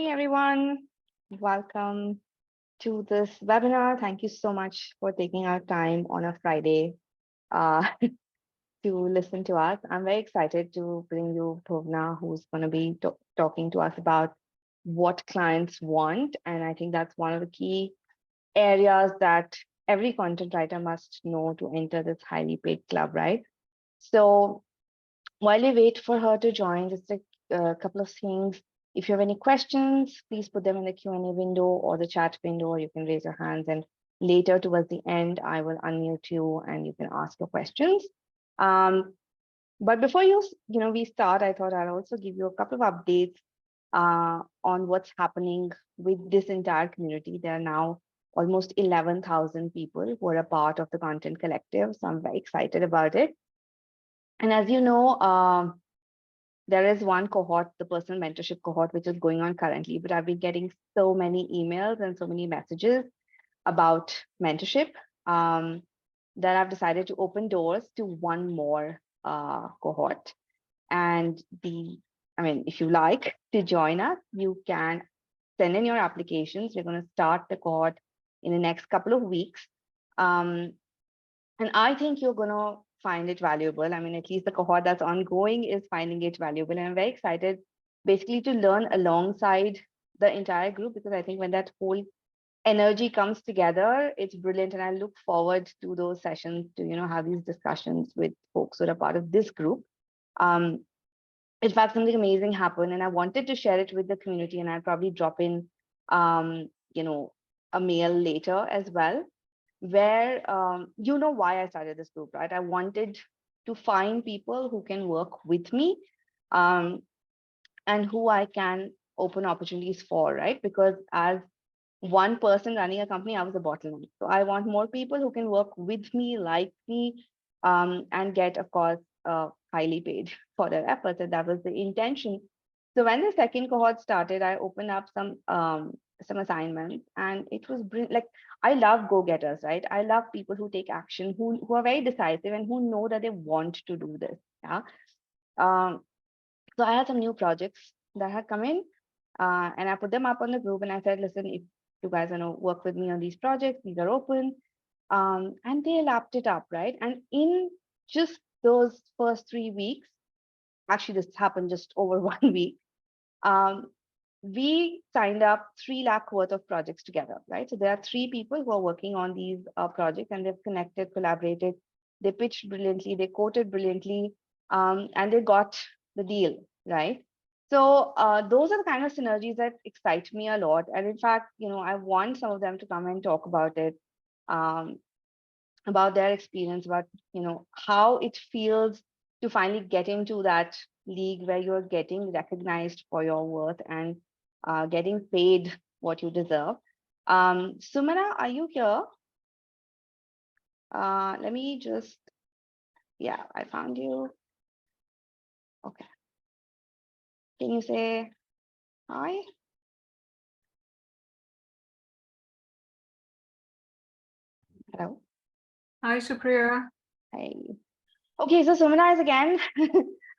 Hi, everyone. Welcome to this webinar. Thank you so much for taking our time on a Friday uh, to listen to us. I'm very excited to bring you Bhuvana, who's going to be talking to us about what clients want. And I think that's one of the key areas that every content writer must know to enter this highly paid club, right? So while we wait for her to join, just a couple of things. If you have any questions, please put them in the Q&A window or the chat window, or you can raise your hands. And later, towards the end, I will unmute you and you can ask your questions. But before we start, I thought I'll also give you a couple of updates on what's happening with this entire community. There are now almost 11,000 people who are a part of the Content Collective. So I'm very excited about it. And as you know, there is one cohort, the personal mentorship cohort, which is going on currently, but I've been getting so many emails and so many messages about mentorship that I've decided to open doors to one more cohort. And if you like to join us, you can send in your applications. We're going to start the cohort in the next couple of weeks. And I think you're going to find it valuable. At least the cohort that's ongoing is finding it valuable. And I'm very excited basically to learn alongside the entire group, because I think when that whole energy comes together, it's brilliant. And I look forward to those sessions to, have these discussions with folks who are a part of this group. In fact, something amazing happened and I wanted to share it with the community, and I'll probably drop in, a mail later as well, where why I started this group, right? I wanted to find people who can work with me and who I can open opportunities for, right? Because as one person running a company, I was a bottleneck. So I want more people who can work with me, like me, and get, of course, highly paid for their efforts. And that was the intention. So when the second cohort started, I opened up some assignments, and it was like, I love go-getters, right? I love people who take action, who are very decisive and who know that they want to do this. Yeah. So I had some new projects that had come in, and I put them up on the group, and I said, listen, if you guys want to work with me on these projects, these are open. And they lapped it up, right? And in just those first 3 weeks, actually this happened just over 1 week, we signed up 3 lakh worth of projects together, right? So there are 3 people who are working on these projects, and they've connected, collaborated, they pitched brilliantly, they quoted brilliantly, and they got the deal, right? So those are the kind of synergies that excite me a lot. And in fact, I want some of them to come and talk about it, about their experience, about, how it feels to finally get into that league where you're getting recognized for your worth and getting paid what you deserve. Sumana, are you here? Let me just, yeah, I found you. Okay. Can you say hi? Hello. Hi, Supriya. Hi. Okay, so Sumana is again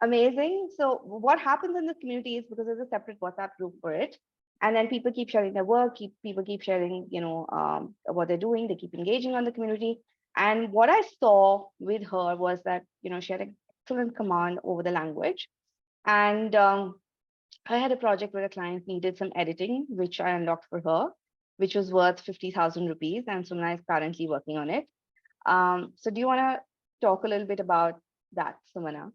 amazing. So what happens in this community is, because there's a separate WhatsApp group for it, and then people keep sharing their work, people keep sharing, what they're doing, they keep engaging on the community. And what I saw with her was that, she had an excellent command over the language. And I had a project where a client needed some editing, which I unlocked for her, which was worth 50,000 rupees, and Sumana is currently working on it. So do you want to talk a little bit about that, Sumana?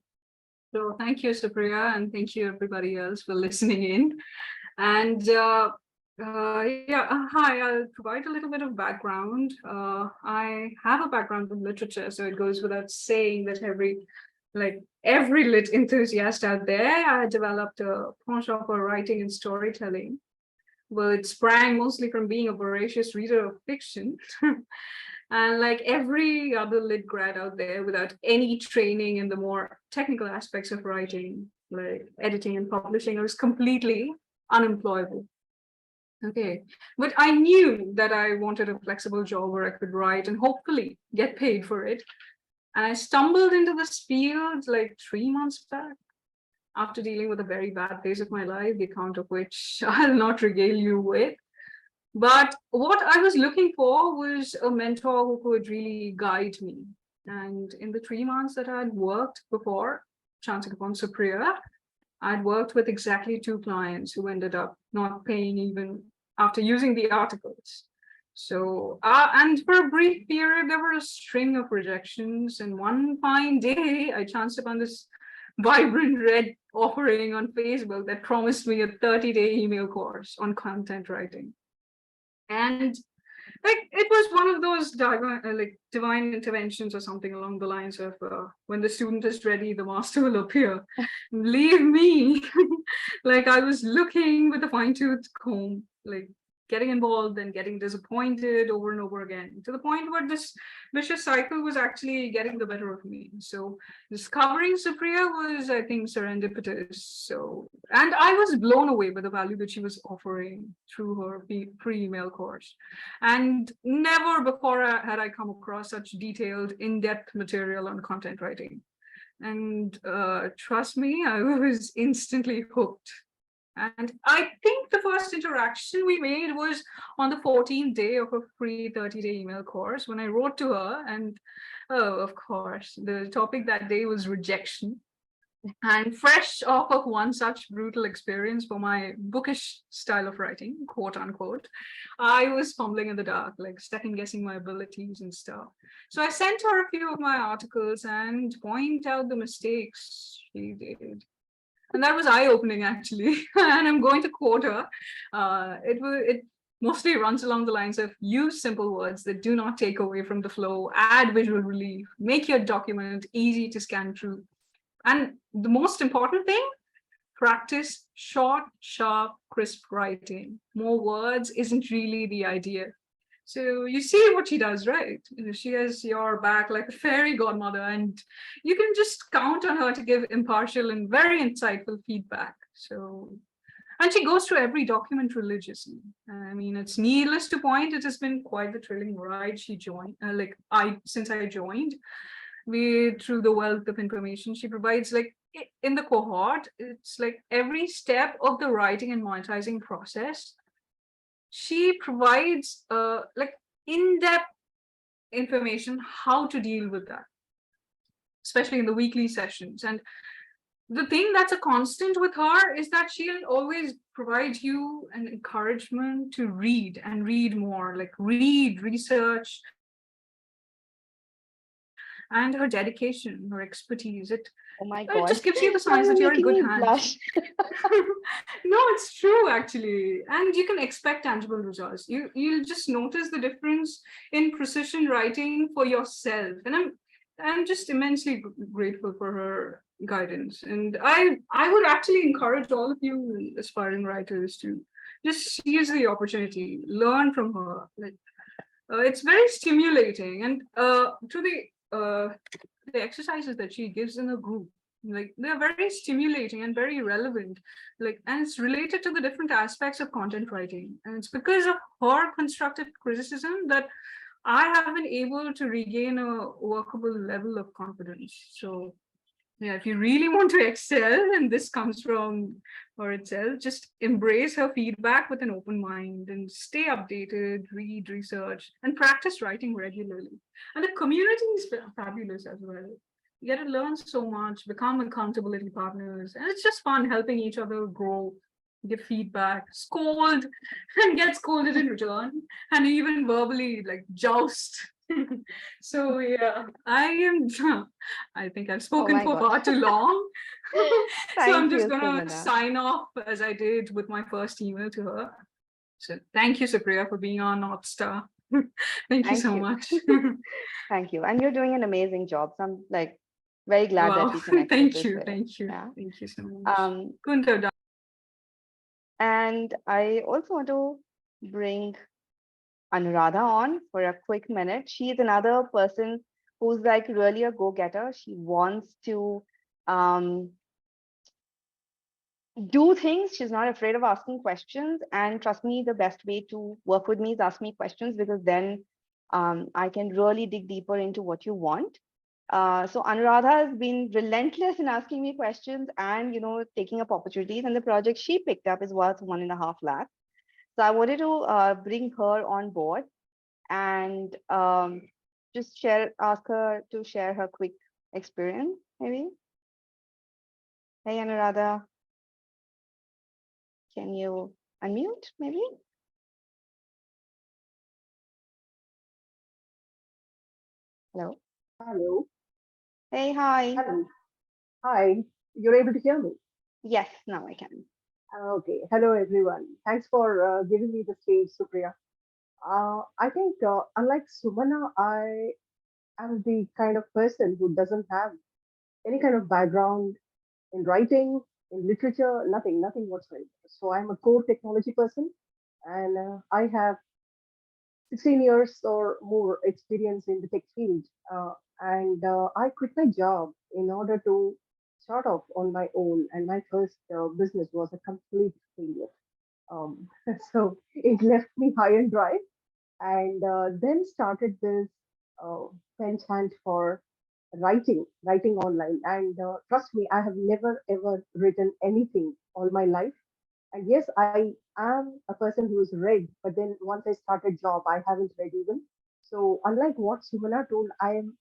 So thank you, Supriya, and thank you everybody else for listening in. And hi, I'll provide a little bit of background. I have a background in literature, so it goes without saying that every lit enthusiast out there, I developed a penchant for writing and storytelling. Well, it sprang mostly from being a voracious reader of fiction. And like every other lit grad out there, without any training in the more technical aspects of writing, like editing and publishing, I was completely unemployable. Okay, but I knew that I wanted a flexible job where I could write and hopefully get paid for it. And I stumbled into this field like 3 months back. after dealing with a very bad phase of my life, the account of which I'll not regale you with. But what I was looking for was a mentor who could really guide me. And in the 3 months that I had worked before, chancing upon Supriya, I'd worked with exactly 2 clients who ended up not paying even after using the articles. So, and for a brief period, there were a string of rejections. And one fine day, I chanced upon this vibrant red offering on Facebook that promised me a 30-day email course on content writing. And like it was one of those divine interventions or something along the lines of when the student is ready, the master will appear. Leave me. Like I was looking with a fine-tooth comb, like getting involved and getting disappointed over and over again, to the point where this vicious cycle was actually getting the better of me. So discovering Supriya was, I think, serendipitous. So, and I was blown away by the value that she was offering through her free email course. And never before had I come across such detailed, in-depth material on content writing. And trust me, I was instantly hooked. And I think the first interaction we made was on the 14th day of a free 30-day email course when I wrote to her. And oh, of course, the topic that day was rejection. And fresh off of one such brutal experience for my bookish style of writing, quote unquote, I was fumbling in the dark, like second guessing my abilities and stuff. So I sent her a few of my articles and point out the mistakes she did. And that was eye-opening, actually. And I'm going to quote her. It mostly runs along the lines of use simple words that do not take away from the flow, add visual relief, make your document easy to scan through. And the most important thing, practice short, sharp, crisp writing. More words isn't really the idea. So you see what she does, right? She has your back like a fairy godmother, and you can just count on her to give impartial and very insightful feedback. So, and she goes through every document religiously. I mean, it's needless to point, it has been quite the thrilling ride she joined, since I joined. Through the wealth of information she provides, like in the cohort, it's like every step of the writing and monetizing process, she provides like in-depth information how to deal with that, especially in the weekly sessions. And the thing that's a constant with her is that she'll always provide you an encouragement to read and read more, like read, research, and her dedication, her expertise. Oh my It God. just gives you the Now signs you're that you're in making good me hands. blush. No, it's true actually, and you can expect tangible results. You'll just notice the difference in precision writing for yourself, and I'm just immensely grateful for her guidance. And I would actually encourage all of you aspiring writers to just seize the opportunity, learn from her. Like it's very stimulating, and to the exercises that she gives in a group, like they're very stimulating and very relevant, like, and it's related to the different aspects of content writing. And it's because of her constructive criticism that I have been able to regain a workable level of confidence. So yeah, if you really want to excel, and this comes from her itself, just embrace her feedback with an open mind and stay updated, read, research, and practice writing regularly. And the community is fabulous as well. You get to learn so much, become accountability partners, and it's just fun helping each other grow, give feedback, scold, and get scolded in return, and even verbally like joust. So yeah, I think I've Oh spoken my for God. far too long. So I'm Thank just you, gonna Bhuvana. sign off as I did with my first email to her. So thank you, Supriya, for being our North Star. Thank you Thank so you. much. Thank you. And you're doing an amazing job. So I'm like very glad that Wow. we connected Thank this you. way. Thank you. Yeah. Thank you so much. Um, Couldn't have done. and I also want to bring Anuradha on for a quick minute. She's another person who's like really a go-getter. She wants to um, do things. She's not afraid of asking questions. And trust me, the best way to work with me is ask me questions, because then I can really dig deeper into what you want. So Anuradha has been relentless in asking me questions and taking up opportunities. And the project she picked up is worth 1.5 lakh. So I wanted to bring her on board and just ask her to share her quick experience, maybe. Hey Anuradha, can you unmute, maybe? Hello. Hello. Hey, hi. Hello. Hi. You're able to hear me? Yes, now I can. Okay. Hello, everyone. Thanks for giving me the stage, Supriya. I think, unlike Sumana, I am the kind of person who doesn't have any kind of background in writing, in literature, nothing whatsoever. So I'm a core technology person, and I have 16 years or more experience in the tech field. And I quit my job in order to start off on my own. And my first business was a complete failure. Um, so it left me high and dry. And then started this uh, penchant for writing online. And trust me, I have never ever written anything all my life. And yes, I am a person who is read, but then once I started job, I haven't read even. So unlike what Sumana told, I am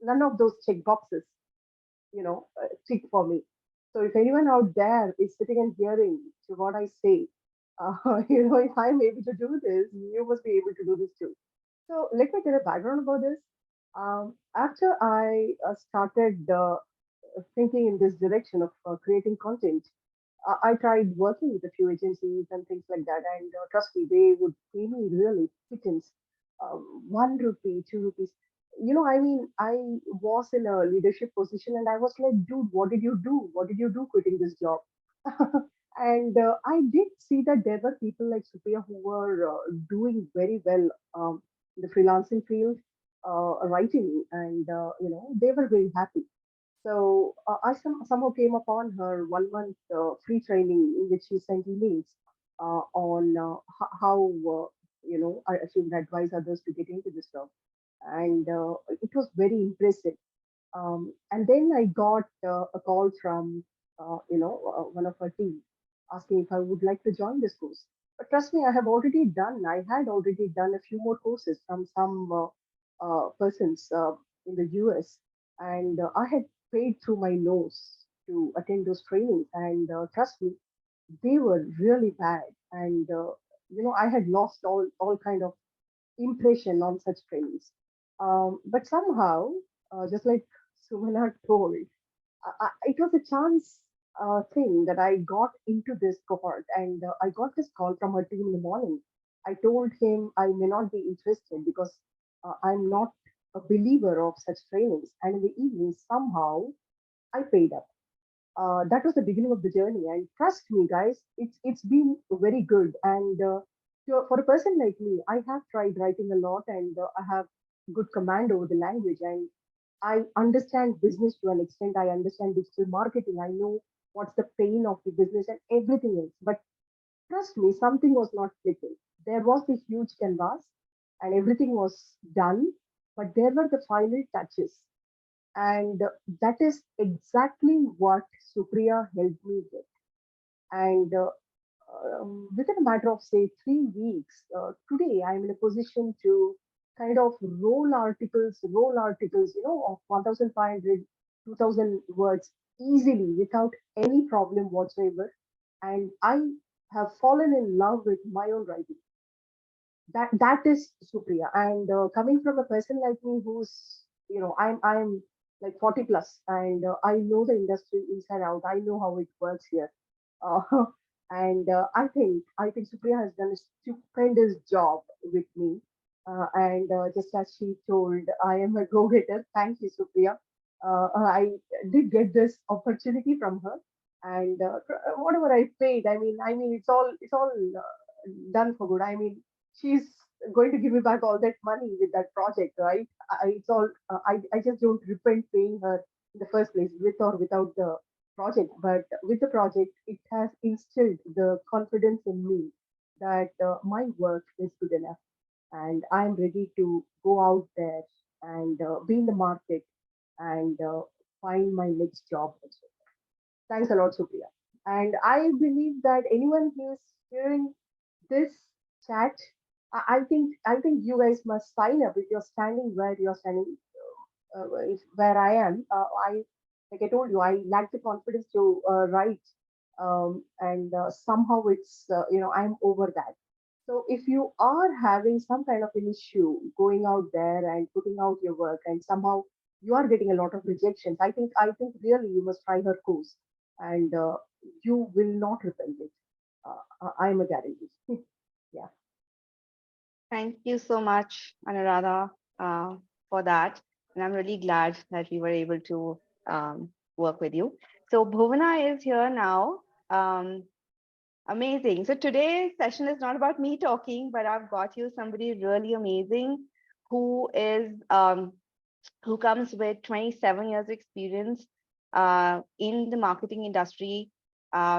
none of those check boxes, tick for me. So if anyone out there is sitting and hearing to what I say, if I'm able to do this, you must be able to do this too. So let me tell a background about this. After I started thinking in this direction of creating content, I tried working with a few agencies and things like that, and trust me, they would pay me really pittance, 1 rupee, 2 rupees. I mean, I was in a leadership position, and I was like, dude, what did you do? What did you do quitting this job? And I did see that there were people like Supriya who were doing very well in the freelancing field, writing, and they were very happy. So I somehow came upon her 1 month free training in which she sent emails on how she would advise others to get into this job, and it was very impressive. And then I got a call from one of her team asking if I would like to join this course. But trust me, I had already done a few more courses from some persons in the US, and I had paid through my nose to attend those trainings. And trust me, they were really bad. And I had lost all kind of impression on such trainings. But somehow, just like Sumana told, it was a chance thing that I got into this cohort, and I got this call from her team in the morning. I told him I may not be interested because I'm not a believer of such trainings. And in the evening, somehow, I paid up. That was the beginning of the journey. And trust me, guys, it's been very good. And for a person like me, I have tried writing a lot, and I have good command over the language. And I understand business to an extent. I understand digital marketing. I know what's the pain of the business and everything else. But trust me, something was not clicking. There was this huge canvas, and everything was done, but there were the final touches, and that is exactly what Supriya helped me with. And within a matter of, say, 3 weeks, today I'm in a position to kind of roll articles, of 1,500, 2,000 words easily without any problem whatsoever. And I have fallen in love with my own writing. That is Supriya. And coming from a person like me who's, I'm like 40 plus, and I know the industry inside out. I know how it works here. Uh, and I think Supriya has done a stupendous job with me. And just as she told, I am a go-getter. Thank you, Supriya. I did get this opportunity from her, and whatever I paid, I mean, it's all done for good. I mean, she's going to give me back all that money with that project, right? It's all I just don't repent paying her in the first place, with or without the project. But with the project, it has instilled the confidence in me that my work is good enough, and I'm ready to go out there and be in the market. and find my next job also. Thanks a lot, Supriya. And I believe that anyone who is hearing this chat, I think you guys must sign up if you're standing where you're standing, where I am. I like I told you, I lack the confidence to write, and somehow I'm over that. So if you are having some kind of an issue going out there and putting out your work, and somehow you are getting a lot of rejections, I think really you must try her course, and you will not repent it. I'm a guarantee. Yeah. Thank you so much, Anuradha, uh, for that. And I'm really glad that we were able to work with you. So Bhuvana is here now. Um, Amazing. So today's session is not about me talking, but I've got you somebody really amazing who is who comes with 27 years experience in the marketing industry.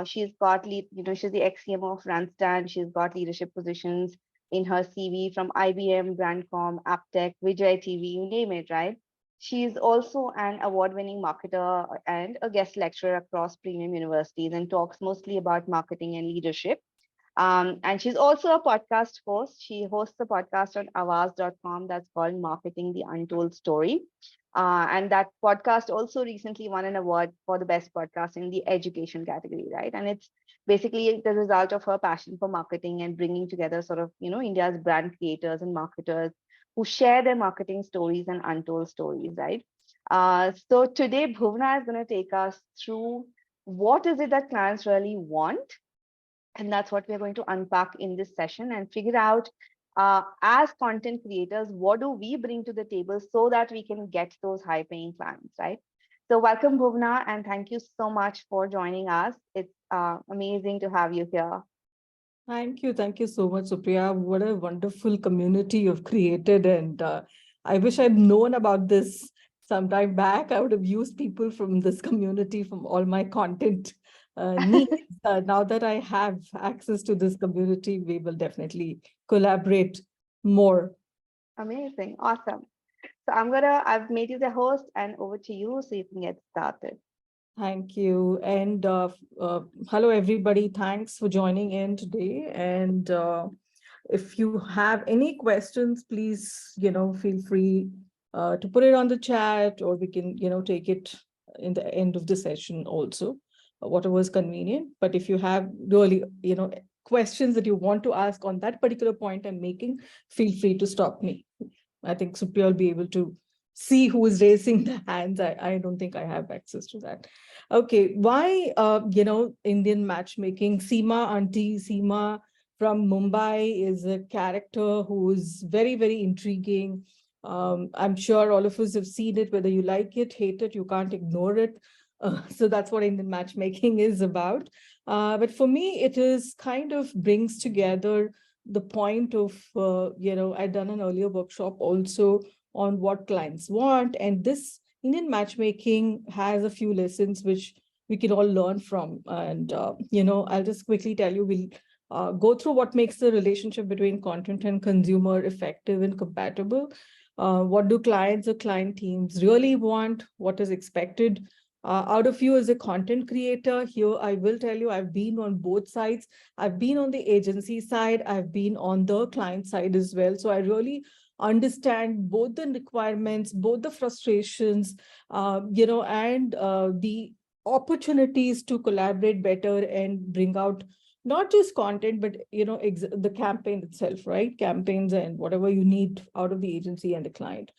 She's got she's the ex-CMO of Randstad. She's got leadership positions in her CV from IBM, Brandcom, Aptech, Vijay TV, you name it, right? She's also an award-winning marketer and a guest lecturer across premium universities and talks mostly about marketing and leadership. And she's also a podcast host. She hosts a podcast on avaz.com that's called Marketing the Untold Story. And that podcast also recently won an award for the best podcast in the education category, right? And it's basically the result of her passion for marketing and bringing together sort of, India's brand creators and marketers who share their marketing stories and untold stories, right? So today, Bhuvna is going to take us through what is it that clients really want, and that's what we're going to unpack in this session and figure out as content creators, what do we bring to the table so that we can get those high paying clients, right? So, welcome, Bhuvna, and thank you so much for joining us. It's amazing to have you here. Thank you. Thank you so much, Supriya. What a wonderful community you've created. And I wish I'd known about this some time back. I would have used people from this community from all my content needs. Now that I have access to this community, we will definitely collaborate more. Amazing. Awesome. So, I've made you the host, and over to you so you can get started. Thank you. And hello, everybody. Thanks for joining in today. And if you have any questions, please, feel free to put it on the chat, or we can, take it in the end of the session also, whatever is convenient. But if you have really, questions that you want to ask on that particular point I'm making, feel free to stop me. I think Supriya will be able to see who is raising the hands. I don't think I have access to that. Okay, why, Indian matchmaking? Seema, Auntie Seema from Mumbai is a character who is very, very intriguing. I'm sure all of us have seen it, whether you like it, hate it, you can't ignore it. So that's what Indian matchmaking is about. But for me, it is kind of brings together the point of, I'd done an earlier workshop also on what clients want. And this Indian matchmaking has a few lessons which we can all learn from. And, I'll just quickly tell you, we'll go through what makes the relationship between content and consumer effective and compatible. What do clients or client teams really want? What is expected out of you as a content creator? Here, I will tell you, I've been on both sides. I've been on the agency side. I've been on the client side as well. So I really understand both the requirements, both the frustrations, and the opportunities to collaborate better and bring out not just content, but, the campaign itself, right? Campaigns and whatever you need out of the agency and the client.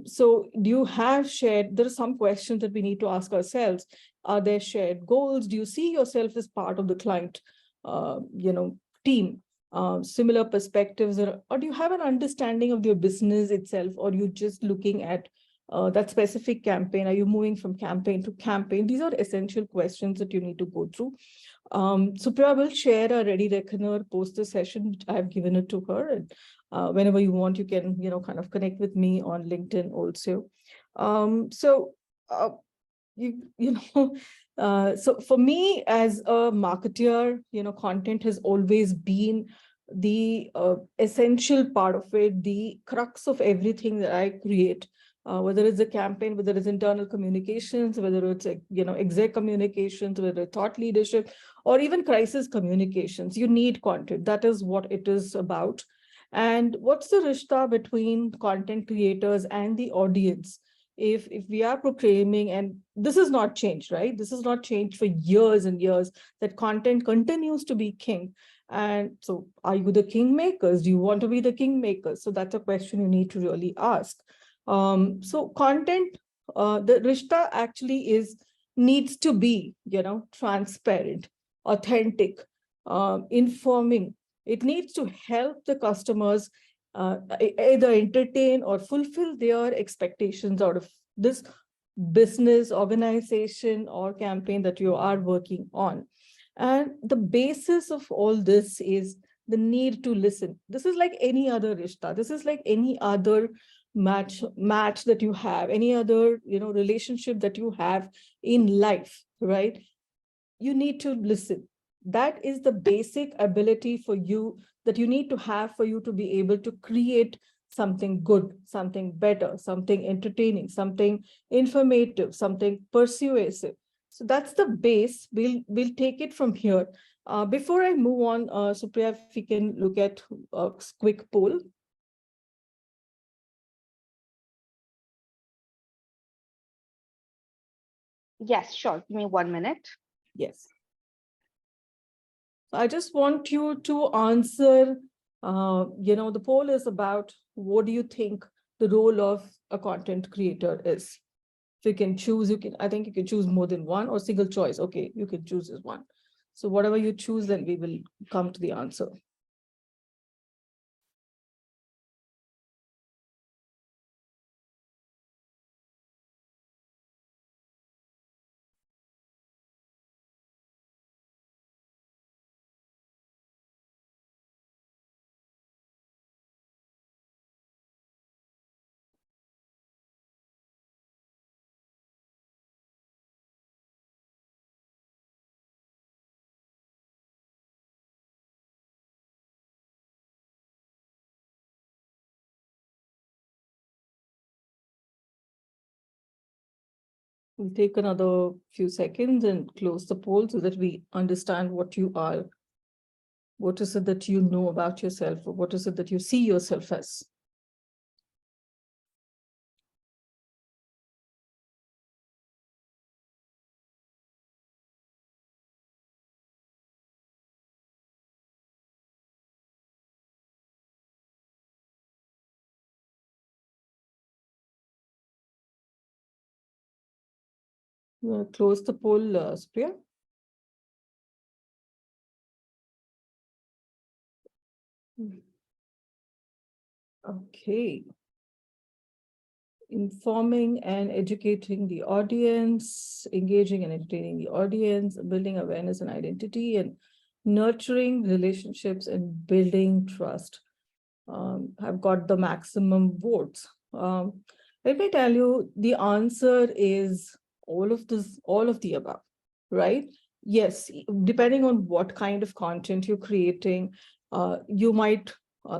So do you have shared, there are some questions that we need to ask ourselves. Are there shared goals? Do you see yourself as part of the client, team? Similar perspectives, or do you have an understanding of your business itself, or you just looking at that specific campaign? Are you moving from campaign to campaign? These are essential questions that you need to go through. Supriya will share a ready reckoner post the session. I have given it to her, and whenever you want, you can, kind of connect with me on LinkedIn also. So so for me as a marketer, content has always been the essential part of it, the crux of everything that I create. whether it's a campaign, whether it's internal communications, whether it's exec communications, whether it's thought leadership, or even crisis communications. You need content. That is what it is about. And what's the rishta between content creators and the audience? If we are proclaiming, and this is not changed, right? This is not changed for years and years, that content continues to be king. And so are you the kingmakers? Do you want to be the kingmakers? So that's a question you need to really ask. So content, the rishta actually needs to be, transparent, authentic, informing. It needs to help the customers either entertain or fulfill their expectations out of this business, organization, or campaign that you are working on. And the basis of all this is the need to listen. This is like any other rishta. This is like any other match that you have, any other relationship that you have in life, right? You need to listen. That is the basic ability for you that you need to have for you to be able to create something good, something better, something entertaining, something informative, something persuasive. So that's the base. We'll take it from here. Before I move on, Supriya, if we can look at a quick poll. Yes, sure. Give me 1 minute. Yes. I just want you to answer, the poll is about what do you think the role of a content creator is? If you can choose, I think you can choose more than one, or single choice. Okay, you can choose as one. So whatever you choose, then we will come to the answer. We'll take another few seconds and close the poll so that we understand what you are. What is it that you know about yourself, or what is it that you see yourself as? We'll close the poll, Supriya. Okay. Informing and educating the audience, engaging and entertaining the audience, building awareness and identity, and nurturing relationships and building trust. Have got the maximum votes. Let me tell you, the answer is all of this, all of the above, right? Yes, depending on what kind of content you're creating, you might,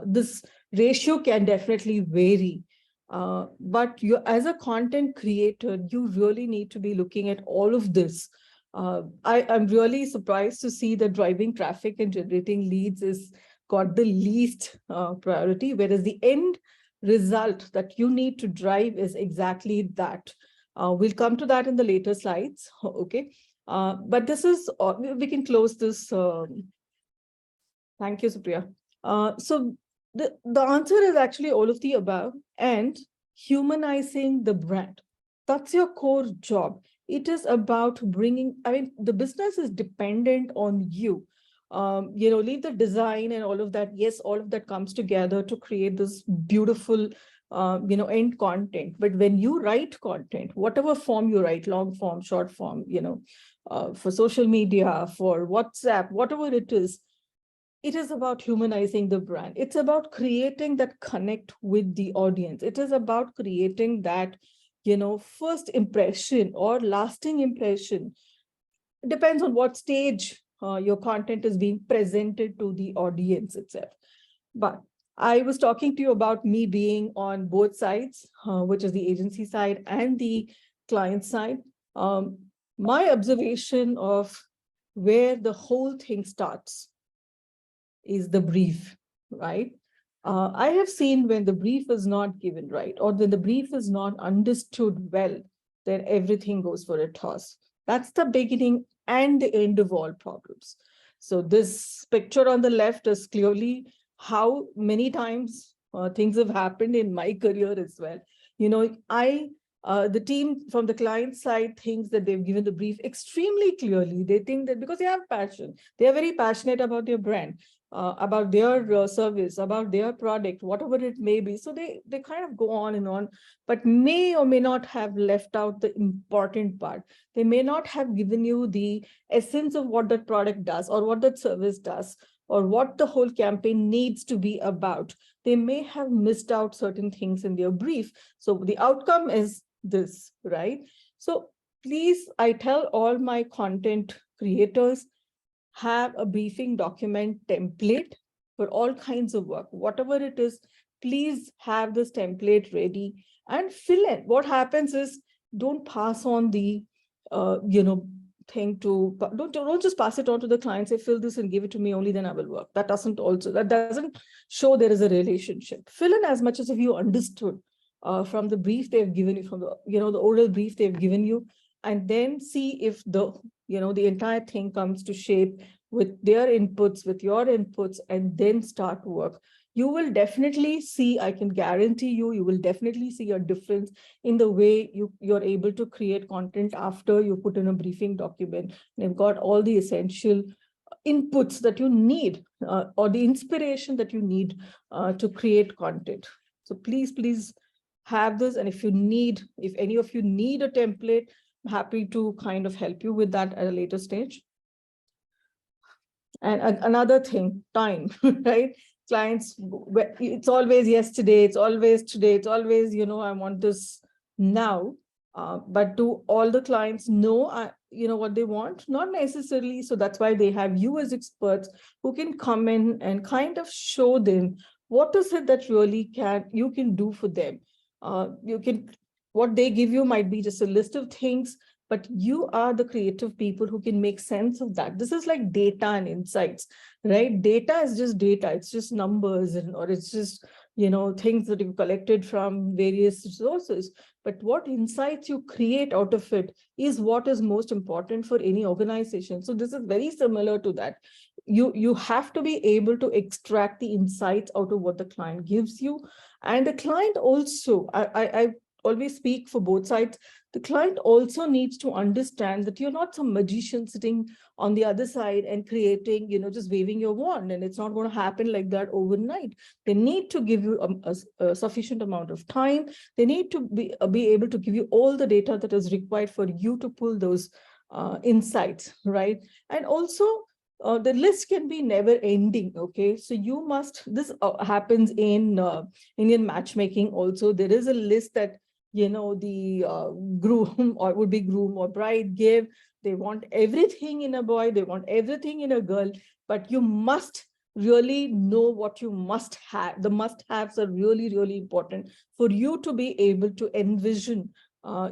this ratio can definitely vary. But you, as a content creator, you really need to be looking at all of this. I'm really surprised to see that driving traffic and generating leads is got the least priority, whereas the end result that you need to drive is exactly that. We'll come to that in the later slides, okay? But this is, we can close this. Thank you, Supriya. So the answer is actually all of the above, and humanizing the brand. That's your core job. It is about bringing, I mean, the business is dependent on you. Leave the design and all of that. Yes, all of that comes together to create this beautiful, end content. But when you write content, whatever form you write, long form, short form, for social media, for WhatsApp, whatever it is about humanizing the brand. It's about creating that connect with the audience. It is about creating that, first impression or lasting impression. It depends on what stage your content is being presented to the audience itself. But I was talking to you about me being on both sides, which is the agency side and the client side. Um, my observation of where the whole thing starts is the brief, right? I have seen when the brief is not given right, or when the brief is not understood well, then everything goes for a toss. That's the beginning and the end of all problems. So this picture on the left is clearly how many times things have happened in my career as well. You know, the team from the client side thinks that they've given the brief extremely clearly. They think that because they have passion, they are very passionate about their brand, about their service, about their product, whatever it may be. So they kind of go on and on, but may or may not have left out the important part. They may not have given you the essence of what that product does or what that service does or what the whole campaign needs to be about. They may have missed out certain things in their brief. So the outcome is this, right? So please, I tell all my content creators, have a briefing document template for all kinds of work, whatever it is. Please have this template ready and fill in. What happens is, don't pass on the thing to, don't just pass it on to the client, say fill this and give it to me, only then I will work. That doesn't show there is a relationship. Fill in as much as if you understood from the brief they've given you, from the oral brief they've given you, and then see if the entire thing comes to shape with their inputs, with your inputs, and then start work. You will definitely see, I can guarantee you, you will definitely see a difference in the way you're able to create content after you put in a briefing document. They've got all the essential inputs that you need, or the inspiration that you need to create content. So please have this. And if any of you need a template, I'm happy to kind of help you with that at a later stage. And another thing, time, right? Clients, it's always yesterday, it's always today, it's always, I want this now. But do all the clients know, what they want? Not necessarily. So that's why they have you as experts who can come in and kind of show them what is it that really you can do for them. What they give you might be just a list of things, but you are the creative people who can make sense of that. This is like data and insights, right? Data is just data. It's just numbers, or it's just, things that you've collected from various sources. But what insights you create out of it is what is most important for any organization. So this is very similar to that. You have to be able to extract the insights out of what the client gives you. And the client also, I always speak for both sides. The client also needs to understand that you're not some magician sitting on the other side and creating, just waving your wand, and it's not going to happen like that overnight. They need to give you a sufficient amount of time. They need to be able to give you all the data that is required for you to pull those insights, right? And also, the list can be never ending. Okay, so this happens in Indian matchmaking also. There is a list that the groom or would-be groom or bride give. They want everything in a boy, they want everything in a girl, but you must really know what you must have. The must-haves are really, really important for you to be able to envision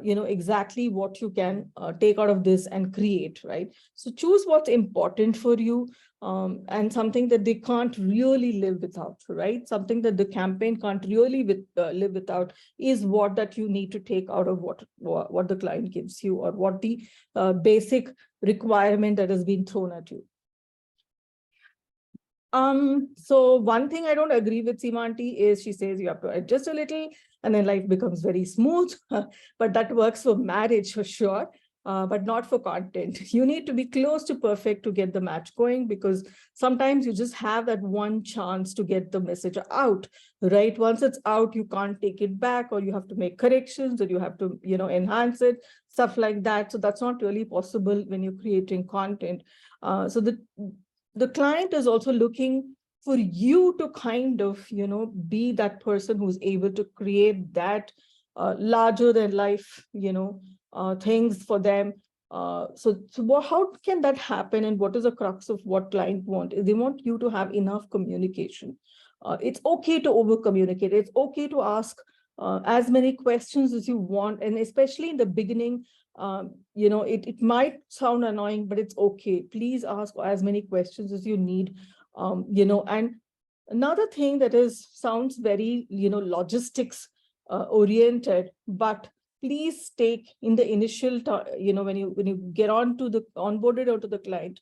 exactly what you can take out of this and create, right? So choose what's important for you, and something that they can't really live without, right? Something that the campaign can't really live without is what that you need to take out of what the client gives you, or what the basic requirement that has been thrown at you. So one thing I don't agree with Seema is she says you have to adjust a little and then life becomes very smooth. But that works for marriage for sure, but not for content. You need to be close to perfect to get the match going, because sometimes you just have that one chance to get the message out, right? Once it's out, you can't take it back, or you have to make corrections, or you have to, enhance it, stuff like that. So that's not really possible when you're creating content. So the client is also looking for you to kind of, be that person who's able to create that larger than life, things for them. How can that happen? And what is the crux of what client want? They want you to have enough communication. It's okay to over communicate. It's okay to ask as many questions as you want. And especially in the beginning, it might sound annoying, but it's okay. Please ask as many questions as you need. And another thing that sounds very, logistics oriented, but please take in the initial, when you get on to the onboarded onto the client,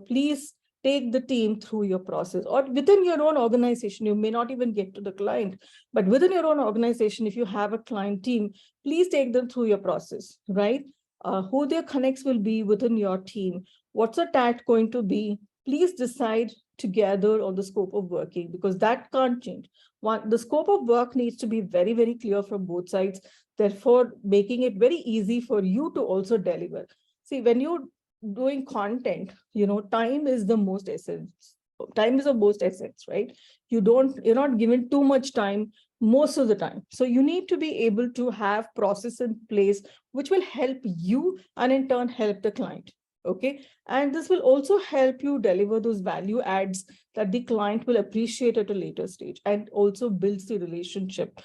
please take the team through your process, or within your own organization. You may not even get to the client, but within your own organization, if you have a client team, please take them through your process, right? Who their connects will be within your team, what's the TAT going to be. Please decide together on the scope of working, because that can't change. The scope of work needs to be very, very clear from both sides, therefore making it very easy for you to also deliver. See, when you're doing content, time is the most essence. Time is the most essence, right? You're not given too much time most of the time. So you need to be able to have process in place, which will help you and in turn help the client. Okay. And this will also help you deliver those value adds that the client will appreciate at a later stage, and also builds the relationship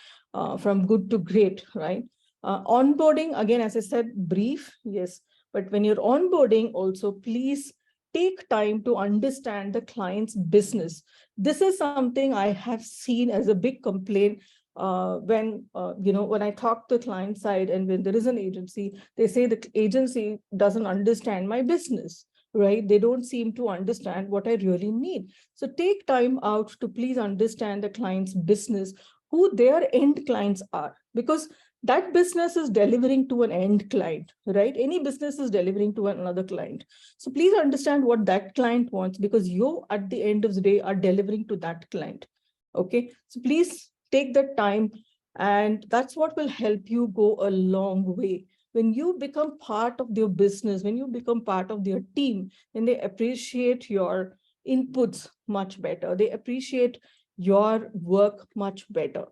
from good to great, right? Onboarding, again, as I said, brief, yes. But when you're onboarding also, please take time to understand the client's business. This is something I have seen as a big complaint when I talk to the client side, and when there is an agency, they say the agency doesn't understand my business, right? They don't seem to understand what I really need. So take time out to please understand the client's business, who their end clients are, because that business is delivering to an end client, right? Any business is delivering to another client. So please understand what that client wants, because you at the end of the day are delivering to that client. Okay, so please take that time, and that's what will help you go a long way. When you become part of their business, when you become part of their team, then they appreciate your inputs much better. They appreciate your work much better.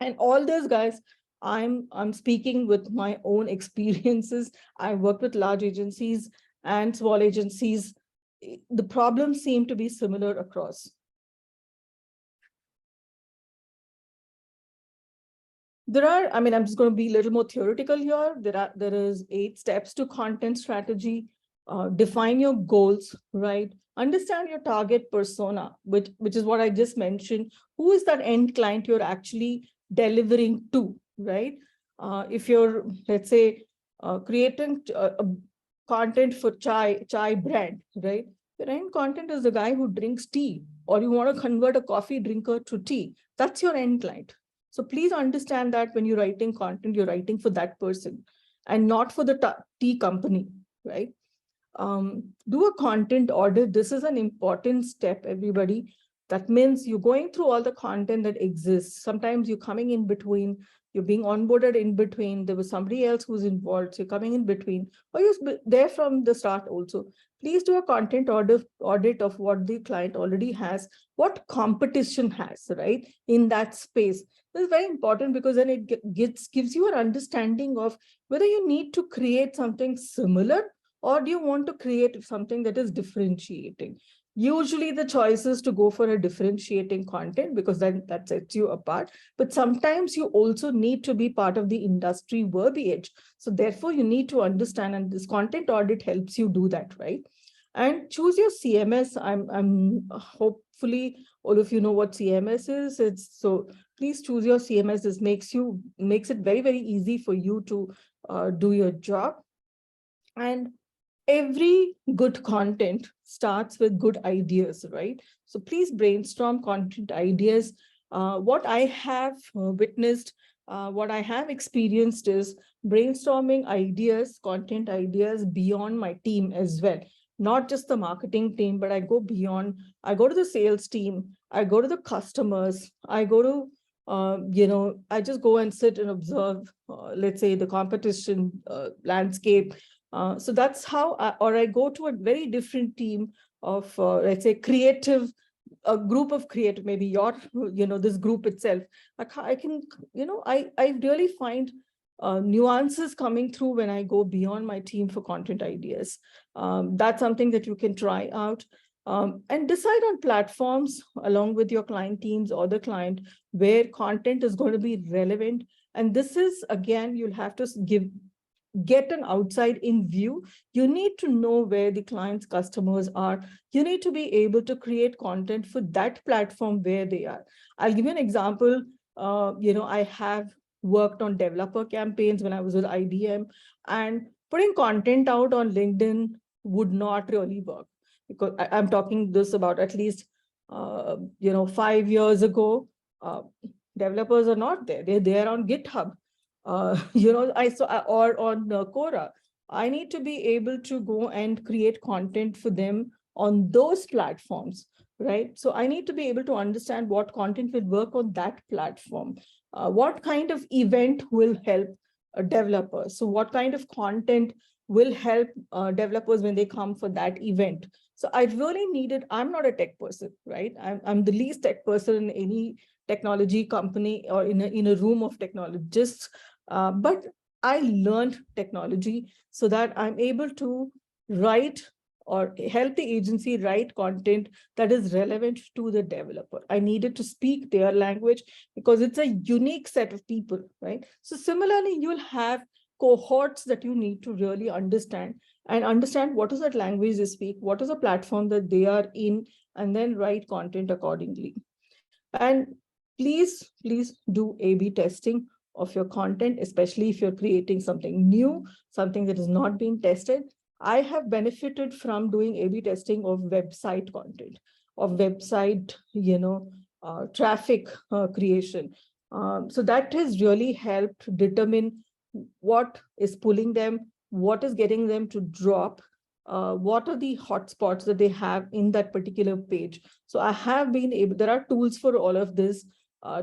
And all this, guys, I'm speaking with my own experiences. I worked with large agencies and small agencies. The problems seem to be similar across. I'm just going to be a little more theoretical here. There is 8 steps to content strategy. Define your goals, right? Understand your target persona, which is what I just mentioned. Who is that end client you're actually delivering to, right? If you're, let's say, creating content for chai brand, right? Your end content is the guy who drinks tea, or you want to convert a coffee drinker to tea. That's your end client. So please understand that when you're writing content, you're writing for that person and not for the tea company, right? Do a content audit. This is an important step, everybody. That means you're going through all the content that exists. Sometimes you're coming in between, you're being onboarded in between. There was somebody else who's involved, so you're coming in between, or you're there from the start also. Please do a content audit of what the client already has, what competition has, right, in that space. This is very important, because then it gives you an understanding of whether you need to create something similar, or do you want to create something that is differentiating. Usually the choice is to go for a differentiating content, because then that sets you apart. But sometimes you also need to be part of the industry verbiage. So therefore you need to understand, and this content audit helps you do that, right? And choose your CMS. I'm hopefully all of you know what CMS is. So please choose your CMS. This makes it very, very easy for you to do your job. And every good content starts with good ideas, right? So please brainstorm content ideas. What I have witnessed, what I have experienced is brainstorming ideas, content ideas beyond my team as well. Not just the marketing team, but I go beyond. I go to the sales team. I go to the customers. I go to, I just go and sit and observe, let's say, the competition landscape. So that's how, or I go to a very different team of, let's say, a group of creative, maybe this group itself. I can, I really find nuances coming through when I go beyond my team for content ideas. That's something that you can try out. And decide on platforms along with your client teams or the client where content is going to be relevant. And this is, again, you'll have to get an outside in view. You need to know where the client's customers are. You need to be able to create content for that platform where they are. I'll give you an example. I have worked on developer campaigns when I was with IBM, and putting content out on LinkedIn would not really work, because I'm talking this about at least 5 years ago. Developers are not there. They're there on GitHub. I saw, or on Quora. I need to be able to go and create content for them on those platforms, right? So I need to be able to understand what content will work on that platform. What kind of event will help a developer? So what kind of content will help developers when they come for that event? So I really needed, I'm not a tech person, right? I'm the least tech person in any technology company or in a room of technologists. But I learned technology so that I'm able to write or help the agency write content that is relevant to the developer. I needed to speak their language because it's a unique set of people, right? So similarly, you'll have cohorts that you need to really understand, and understand what is that language they speak, what is the platform that they are in, and then write content accordingly. And please do A/B testing of your content, especially if you're creating something new, something that is not being tested. I have benefited from doing A/B testing of website content, of website, traffic creation. So that has really helped determine what is pulling them, what is getting them to drop, what are the hotspots that they have in that particular page. So I have been able, there are tools for all of this.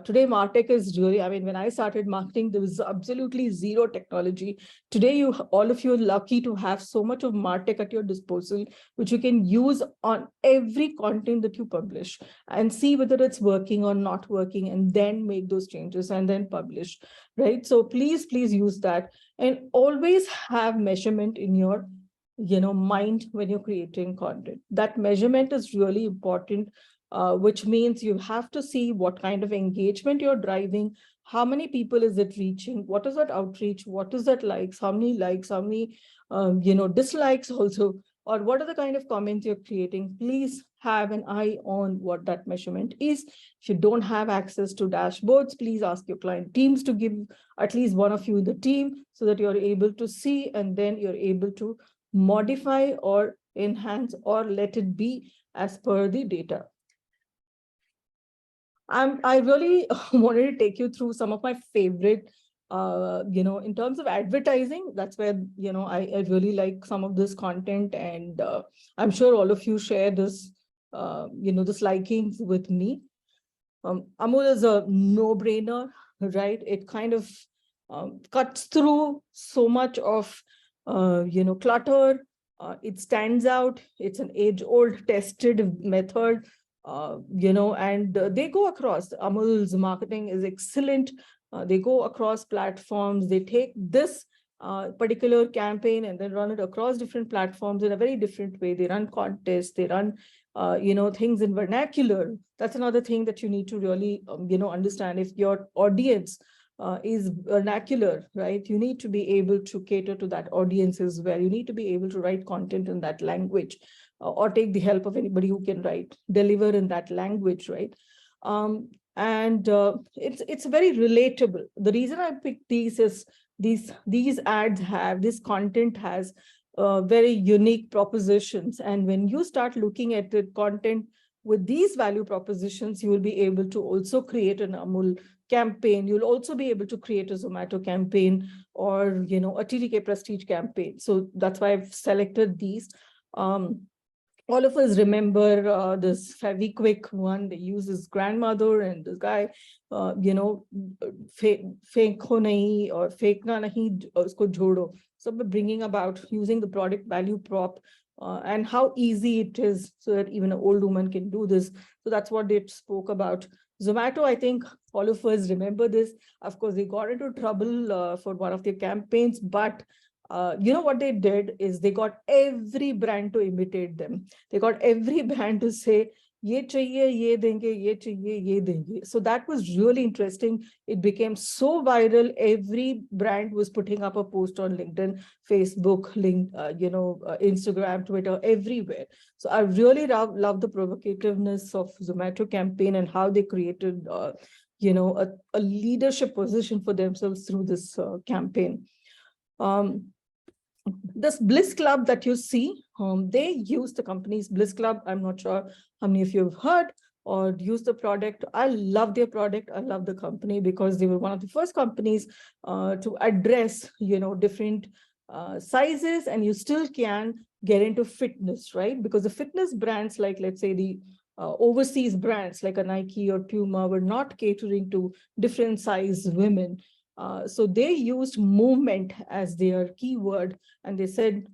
Today, MarTech is really, I mean, when I started marketing, there was absolutely zero technology. Today, all of you are lucky to have so much of MarTech at your disposal, which you can use on every content that you publish and see whether it's working or not working, and then make those changes and then publish, right? So please use that, and always have measurement in your mind when you're creating content. That measurement is really important, which means you have to see what kind of engagement you're driving, how many people is it reaching, what is that outreach, what is that likes, how many dislikes also, or what are the kind of comments you're creating. Please have an eye on what that measurement is. If you don't have access to dashboards, please ask your client teams to give at least one of you in the team, so that you're able to see, and then you're able to modify or enhance or let it be as per the data. I really wanted to take you through some of my favorite, in terms of advertising. That's where, I really like some of this content, and I'm sure all of you share this, this likings with me. Amul is a no-brainer, right? It kind of cuts through so much of, clutter. It stands out. It's an age-old tested method, and they go across. Amul's marketing is excellent. They go across platforms. They take this particular campaign and then run it across different platforms in a very different way. They run contests. They run things in vernacular. That's another thing that you need to really, understand. If your audience is vernacular, right? You need to be able to cater to that audience as well. You need to be able to write content in that language, or take the help of anybody who can deliver in that language, right? And it's very relatable. The reason I picked these is these ads have, this content has very unique propositions. And when you start looking at the content with these value propositions, you will be able to also create an Amul campaign. You'll also be able to create a Zomato campaign, or, a TTK Prestige campaign. So that's why I've selected these. All of us remember this Fevikwik one. They use his grandmother, and this guy, fake ho nahi or fake na nahi usko jodo. So we're bringing about using the product value prop, and how easy it is, so that even an old woman can do this. So that's what they spoke about. Zomato, I think all of us remember this. Of course, they got into trouble for one of their campaigns, but you know what they did is they got every brand to imitate them. They got every brand to say, ye chahiye, ye denge, ye chahiye, ye denge. So that was really interesting. It became so viral. Every brand was putting up a post on LinkedIn, Facebook, Instagram, Twitter, everywhere. So I really love the provocativeness of Zomato campaign and how they created, a leadership position for themselves through this campaign. This Bliss Club that you see, they use the company's Bliss Club. I'm not sure how many of you have heard or used the product. I love their product. I love the company because they were one of the first companies to address, different sizes, and you still can get into fitness, right? Because the fitness brands, like let's say the overseas brands like a Nike or Puma, were not catering to different size women. So they used movement as their keyword, and they said,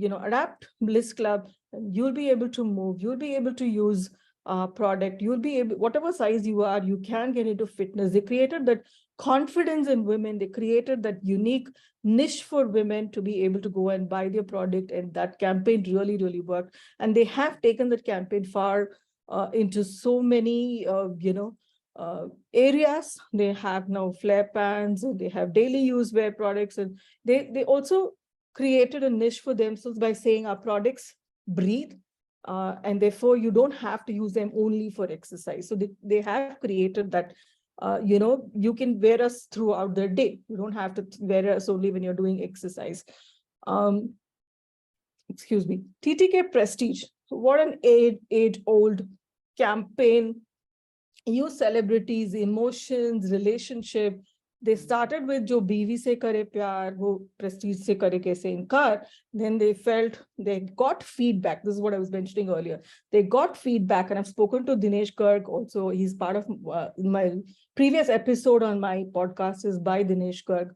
adapt Bliss Club, and you'll be able to move, you'll be able to use product, you'll be able, whatever size you are, you can get into fitness. They created that confidence in women. They created that unique niche for women to be able to go and buy their product, and that campaign really, really worked. And they have taken that campaign far into so many, areas. They have now flare pans, and they have daily use wear products, and they also created a niche for themselves by saying our products breathe, and therefore you don't have to use them only for exercise. So they have created that, you can wear us throughout the day. You don't have to wear us only when you're doing exercise. Excuse me, TTK Prestige. What an age-old campaign. Use celebrities, emotions, relationship. They started with jo बीवी से करे प्यार, वो prestige से करे कैसे इनकार. Then they felt they got feedback. This is what I was mentioning earlier. They got feedback, and I've spoken to Dinesh Garg also. He's part of my previous episode on my podcast is by Dinesh Garg.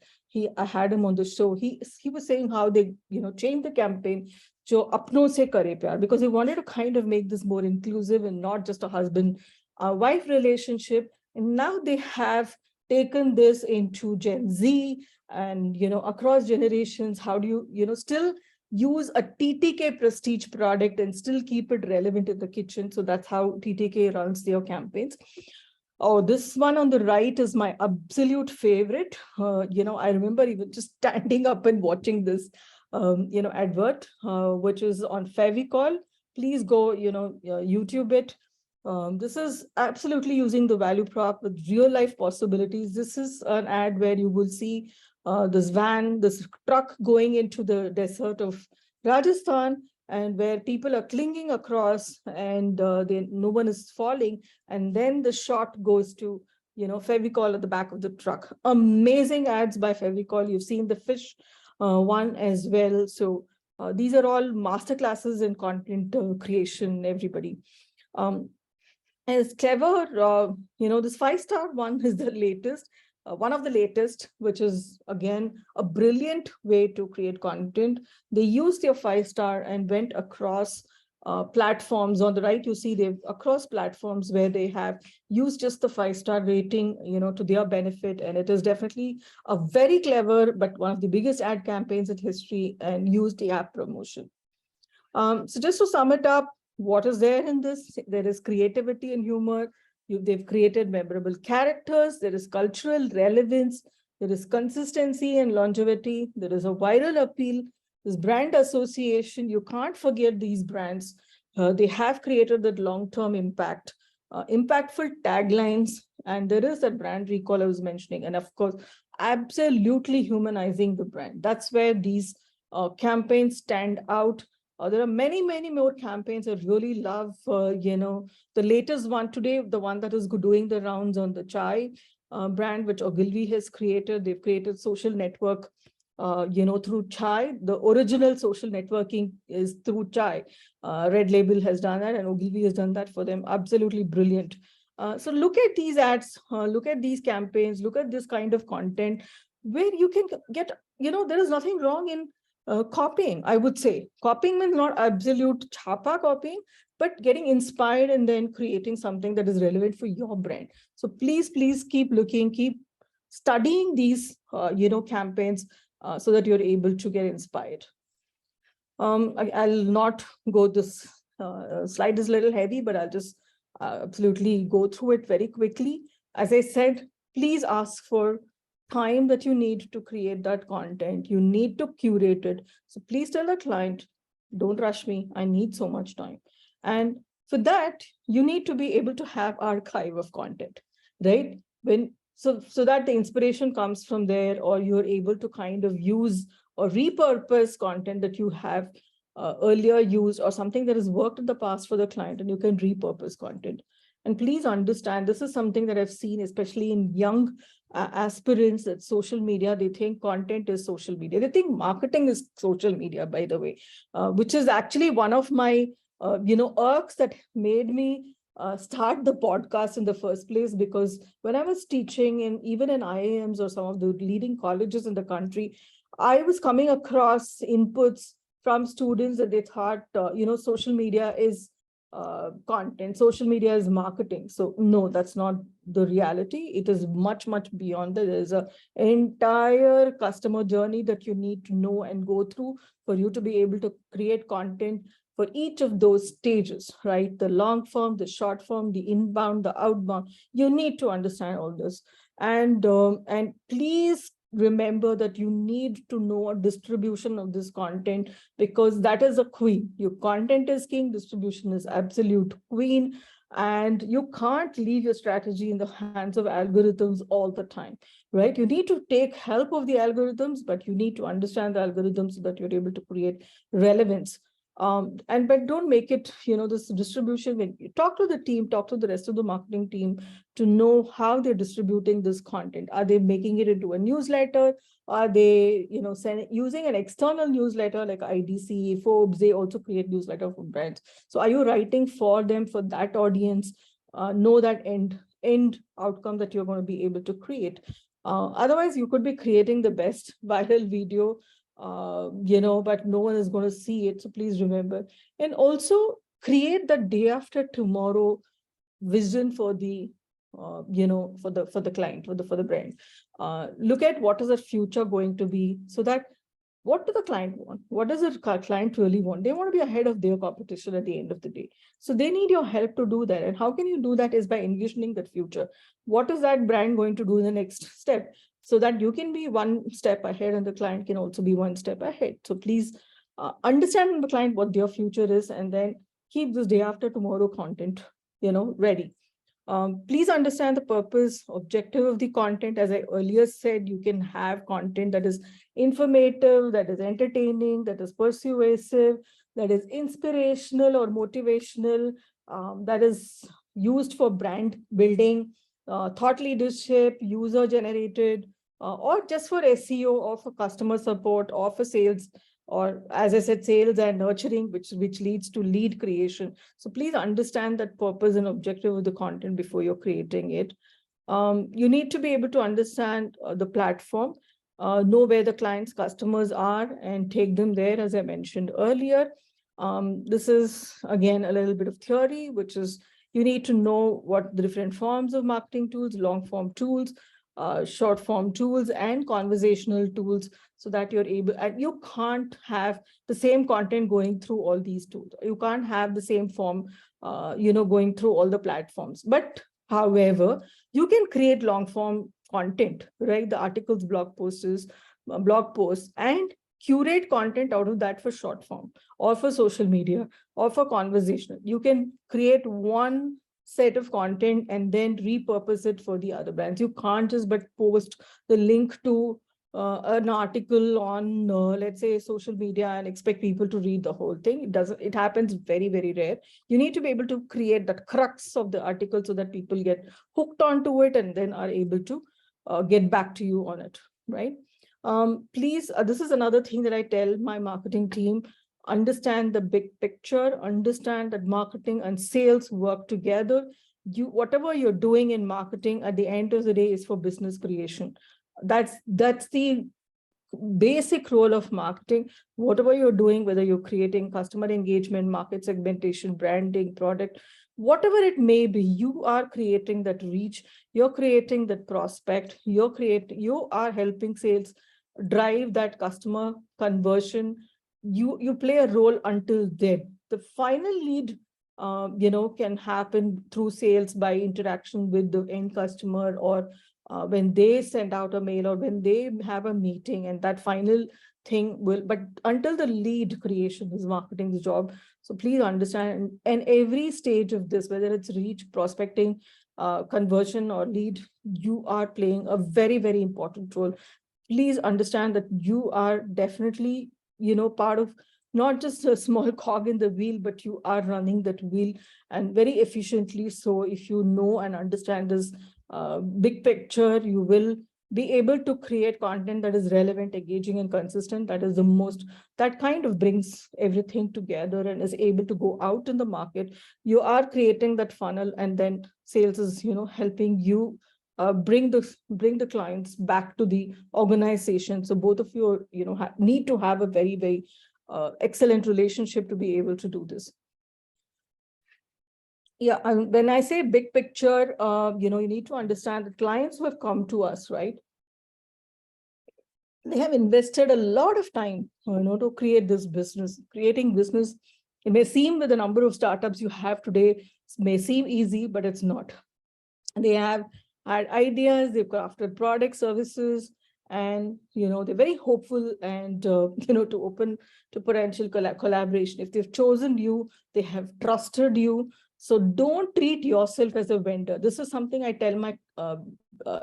I had him on the show. He was saying how they changed the campaign जो अपनों से करे प्यार, because they wanted to kind of make this more inclusive and not just a husband wife relationship. And now they have taken this into Gen Z and across generations. How do you still use a TTK prestige product and still keep it relevant in the kitchen? So that's how TTK runs their campaigns. Oh, this one on the right is my absolute favorite. I remember even just standing up and watching this advert, which is on Fevicol. Please go YouTube it. This is absolutely using the value prop with real life possibilities. This is an ad where you will see this truck going into the desert of Rajasthan, and where people are clinging across, and no one is falling. And then the shot goes to Fevicol at the back of the truck. Amazing ads by Fevicol. You've seen the fish one as well. So these are all masterclasses in content creation, everybody. It's clever. This 5-star one is the latest, one of the latest, which is again a brilliant way to create content. They used their 5-star and went across platforms. On the right, you see they've across platforms where they have used just the 5-star rating, to their benefit. And it is definitely a very clever, but one of the biggest ad campaigns in history, and used the app promotion. So just to sum it up, what is there in this? There is creativity and humor. They've created memorable characters. There is cultural relevance. There is consistency and longevity. There is a viral appeal. There's brand association. You can't forget these brands. They have created that long-term impact, impactful taglines, and there is that brand recall I was mentioning. And of course, absolutely humanizing the brand. That's where these campaigns stand out. There are many, many more campaigns I really love. The latest one today, the one that is doing the rounds on the chai brand, which Ogilvy has created. They've created social network, through chai. The original social networking is through chai. Red Label has done that, and Ogilvy has done that for them. Absolutely brilliant. So look at these ads, look at these campaigns, look at this kind of content where you can get, there is nothing wrong in copying. I would say copying means not absolute chapa copying, but getting inspired and then creating something that is relevant for your brand. So please keep looking, keep studying these, campaigns. so that you're able to get inspired. I'll not go this slide is a little heavy, but I'll just absolutely go through it very quickly. As I said, please ask for time that you need to create that content. You need to curate it. So please tell the client, don't rush me. I need so much time. And for that, you need to be able to have archive of content, right? So that the inspiration comes from there, or you're able to kind of use or repurpose content that you have earlier used, or something that has worked in the past for the client, and you can repurpose content. And please understand, this is something that I've seen, especially in young aspirants, that social media, they think content is social media. They think marketing is social media, by the way, which is actually one of my, irks that made me start the podcast in the first place. Because when I was teaching, and even in IIMs or some of the leading colleges in the country, I was coming across inputs from students that they thought, social media is content, social media is marketing. So no, that's not the reality. It is much, much beyond that. There's an entire customer journey that you need to know and go through for you to be able to create content for each of those stages, right? The long form, the short form, the inbound, the outbound. You need to understand all this. And please remember that you need to know a distribution of this content, because that is a queen. Your content is king, distribution is absolute queen. And you can't leave your strategy in the hands of algorithms all the time, right? You need to take help of the algorithms, but you need to understand the algorithms so that you're able to create relevance. But don't make it, this distribution. When you talk to the team, talk to the rest of the marketing team to know how they're distributing this content. Are they making it into a newsletter? Are they, using an external newsletter like IDC, Forbes? They also create newsletter for brands. So are you writing for them, for that audience? Know that end outcome that you're going to be able to create. Otherwise, you could be creating the best viral video, but no one is going to see it. So please remember. And also create the day after tomorrow vision for the, for the client, for the brand. Look at what is the future going to be, so that what do the client want? What does the client really want? They want to be ahead of their competition at the end of the day. So they need your help to do that. And how can you do that is by envisioning that future. What is that brand going to do in the next step? So that you can be one step ahead and the client can also be one step ahead. So please understand from the client what their future is, and then keep this day after tomorrow content, ready. Please understand the purpose, objective of the content. As I earlier said, you can have content that is informative, that is entertaining, that is persuasive, that is inspirational or motivational, that is used for brand building, thought leadership, user generated, or just for SEO, or for customer support, or for sales, or as I said, sales and nurturing, which leads to lead creation. So please understand that purpose and objective of the content before you're creating it. You need to be able to understand the platform, know where the client's customers are, and take them there, as I mentioned earlier. This is, again, a little bit of theory, which is you need to know what the different forms of marketing tools, long form tools, short form tools, and conversational tools, so that you're able, and you can't have the same content going through all these tools. You can't have the same form, going through all the platforms. But however, you can create long form content, right? The articles, blog posts, and curate content out of that for short form, or for social media, or for conversational. You can create one set of content and then repurpose it for the other brands. You can't just but post the link to an article on, let's say, social media and expect people to read the whole thing. It happens very, very rare. You need to be able to create that crux of the article so that people get hooked onto it and then are able to get back to you on it, right? Please, this is another thing that I tell my marketing team: understand the big picture, understand that marketing and sales work together. Whatever you're doing in marketing at the end of the day is for business creation. That's the basic role of marketing. Whatever you're doing, whether you're creating customer engagement, market segmentation, branding, product, whatever it may be, you are creating that reach, you're creating that prospect, you are helping sales drive that customer conversion, you play a role until then. The final lead, can happen through sales by interaction with the end customer, or when they send out a mail, or when they have a meeting, and that final thing will, but until the lead creation is marketing's job. So please understand, and every stage of this, whether it's reach, prospecting, conversion, or lead, you are playing a very, very important role. Please understand that you are definitely, part of not just a small cog in the wheel, but you are running that wheel, and very efficiently. So if you know and understand this big picture, you will be able to create content that is relevant, engaging, and consistent. That is the most, that kind of brings everything together and is able to go out in the market. You are creating that funnel, and then sales is, helping you bring the clients back to the organization. So both of you, need to have a very, very excellent relationship to be able to do this. Yeah, and when I say big picture, you need to understand that clients who have come to us, right? They have invested a lot of time, to create this business. Creating business, it may seem, with the number of startups you have today, may seem easy, but it's not. They have had ideas, they've crafted product, services, and they're very hopeful, and to open to potential collaboration. If they've chosen you, they have trusted you. So don't treat yourself as a vendor. This is something I tell my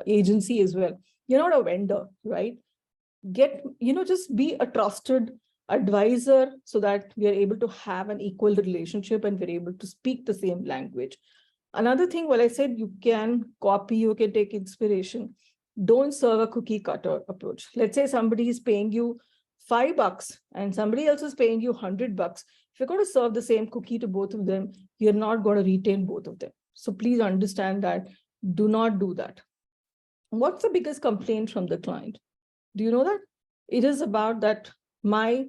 agency as well. You're not a vendor, right? Just be a trusted advisor, so that we are able to have an equal relationship and we're able to speak the same language. Another thing, well, I said you can copy, you can take inspiration. Don't serve a cookie cutter approach. Let's say somebody is paying you $5 and somebody else is paying you $100. If you're going to serve the same cookie to both of them, you're not going to retain both of them. So please understand that. Do not do that. What's the biggest complaint from the client? Do you know that? It is about that my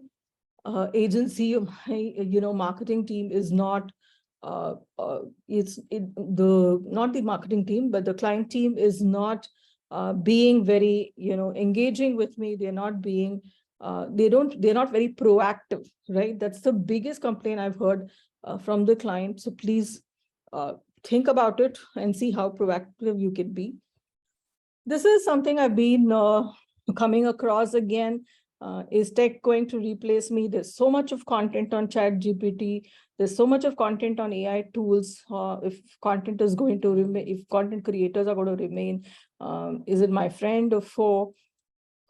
agency, my marketing team is not not the marketing team, but the client team is not being very engaging with me. They're not being they're not very proactive, right? That's the biggest complaint I've heard from the client. So please think about it and see how proactive you can be. This is something I've been coming across again. Is tech going to replace me? There's so much of content on ChatGPT. There's so much of content on AI tools. If content is going to remain, if content creators are going to remain, is it my friend or foe?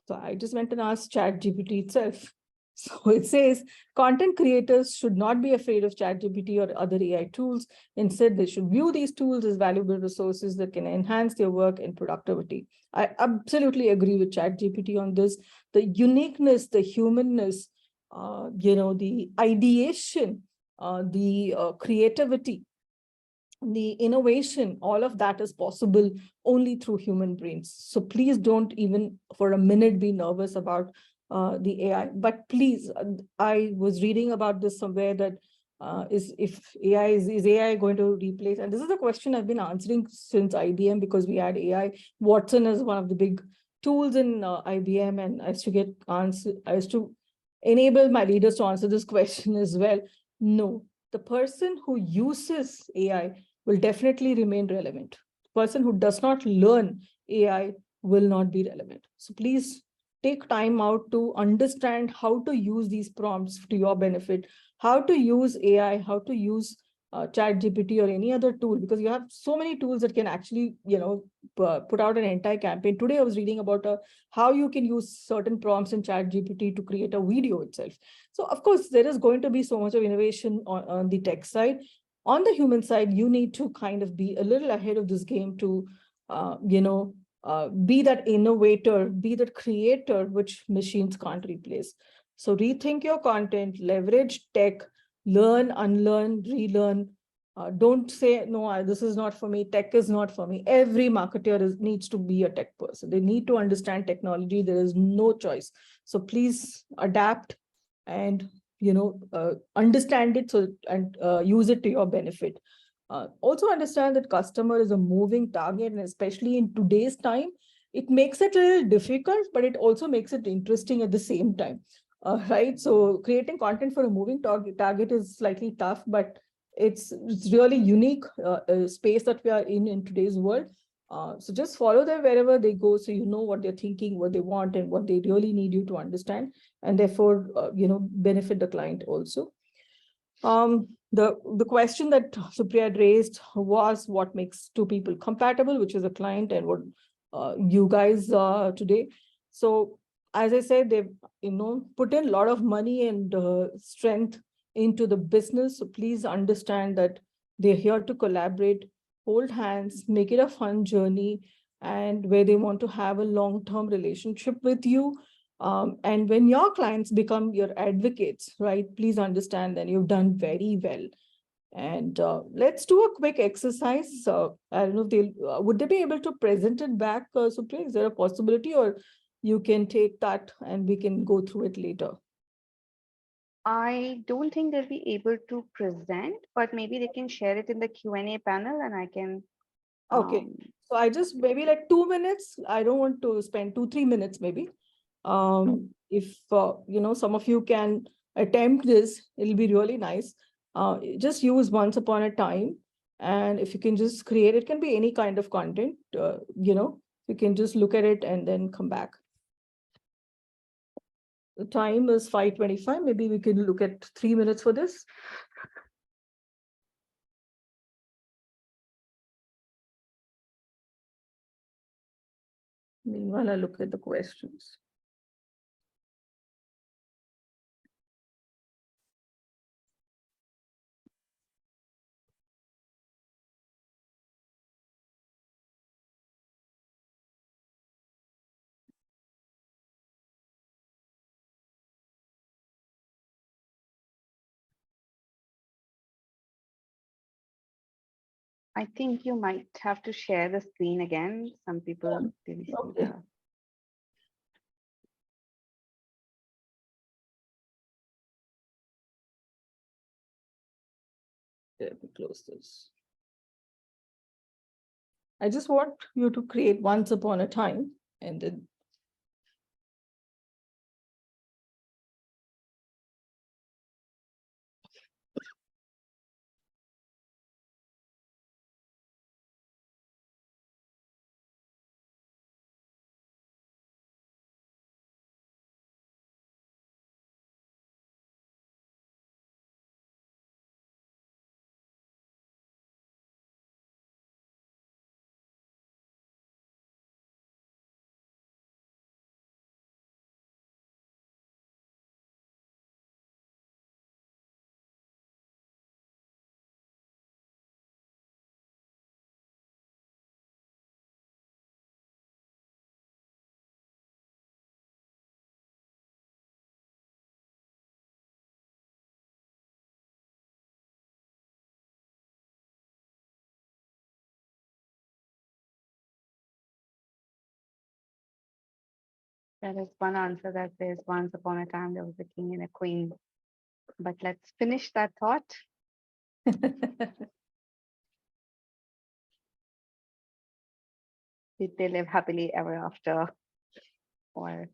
So I just went and asked ChatGPT itself. So it says content creators should not be afraid of ChatGPT or other AI tools. Instead, they should view these tools as valuable resources that can enhance their work and productivity. I absolutely agree with ChatGPT on this. The uniqueness, the humanness, the ideation, the creativity, the innovation, all of that is possible only through human brains. So please don't even for a minute be nervous about the AI. But please, I was reading about this somewhere that is AI going to replace? And this is a question I've been answering since IBM, because we had AI. Watson is one of the big tools in IBM, and I used to enable my leaders to answer this question as well. No, the person who uses AI will definitely remain relevant. The person who does not learn AI will not be relevant. So please take time out to understand how to use these prompts to your benefit, how to use AI, how to use ChatGPT or any other tool, because you have so many tools that can actually, put out an entire campaign. Today, I was reading about how you can use certain prompts in ChatGPT to create a video itself. So, of course, there is going to be so much of innovation on the tech side. On the human side, you need to kind of be a little ahead of this game to, be that innovator, be that creator, which machines can't replace. So rethink your content, leverage tech, learn, unlearn, relearn. Don't say, no, this is not for me. Tech is not for me. Every marketer needs to be a tech person. They need to understand technology. There is no choice. So please adapt and, understand it and use it to your benefit. Also understand that customer is a moving target, and especially in today's time, it makes it a little difficult, but it also makes it interesting at the same time. Right. So creating content for a moving target is slightly tough, but it's really unique space that we are in today's world. So just follow them wherever they go, so you know what they're thinking, what they want, and what they really need you to understand, and therefore benefit the client also. The question that Supriya had raised was what makes two people compatible, which is a client and what you guys today. So as I said, they've put in a lot of money and strength into the business. So please understand that they're here to collaborate, hold hands, make it a fun journey, and where they want to have a long-term relationship with you. And when your clients become your advocates, right, please understand that you've done very well. And let's do a quick exercise. I don't know if they'll, would they be able to present it back, Supriya? Is there a possibility, or you can take that and we can go through it later? I don't think they'll be able to present, but maybe they can share it in the Q&A panel and I can. Okay. So I just maybe like 2 minutes. I don't want to spend 2-3 minutes maybe. If some of you can attempt this, it'll be really nice. Just use once upon a time, and if you can just create, it can be any kind of content. You can just look at it and then come back. The time is 5:25. Maybe we can look at 3 minutes for this. Meanwhile, I look at the questions. I think you might have to share the screen again. Some people didn't see Okay. the. Let me close this. I just want you to create once upon a time, and then There is one answer that says once upon a time there was a king and a queen. But let's finish that thought. Did they live happily ever after? Or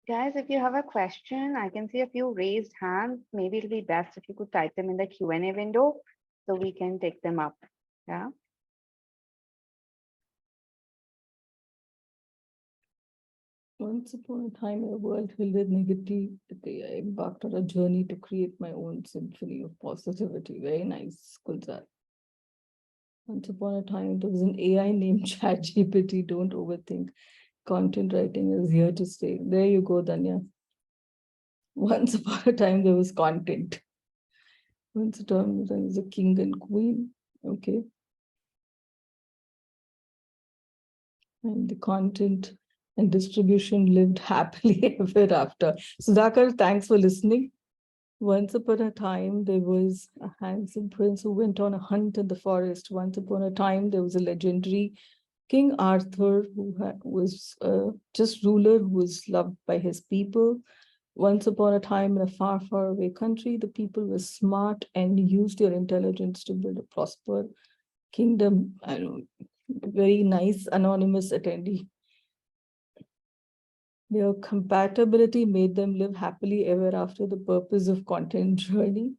guys, if you have a question, I can see a few raised hands. Maybe it'll be best if you could type them in the Q&A window so we can take them up. Yeah. once upon a time, in a world filled with negativity, I embarked on a journey to create my own symphony of positivity. Very nice, Kulzar. Once upon a time, there was an AI named ChatGPT. Don't overthink. Content writing is here to stay. There you go, Danya. Once upon a time, there was content. Once upon a time, there was a king and queen. Okay. And the content and distribution lived happily ever after. Sudhakar, thanks for listening. Once upon a time, there was a handsome prince who went on a hunt in the forest. Once upon a time, there was a legendary King Arthur who was just ruler who was loved by his people. Once upon a time, in a far, far away country, the people were smart and used their intelligence to build a prosper kingdom. I don't know, very nice anonymous attendee. Their compatibility made them live happily ever after. The purpose of content journey.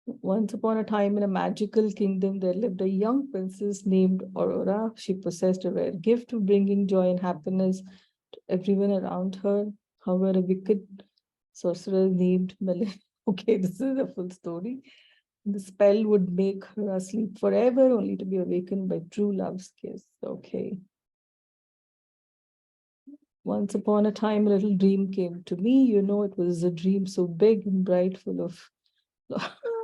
Once upon a time, in a magical kingdom, there lived a young princess named Aurora. She possessed a rare gift of bringing joy and happiness to everyone around her. However, a wicked sorcerer named Maleficent. Okay, this is a full story. The spell would make her asleep forever, only to be awakened by true love's kiss. Okay. Once upon a time, a little dream came to me. You know, it was a dream so big and bright, full of.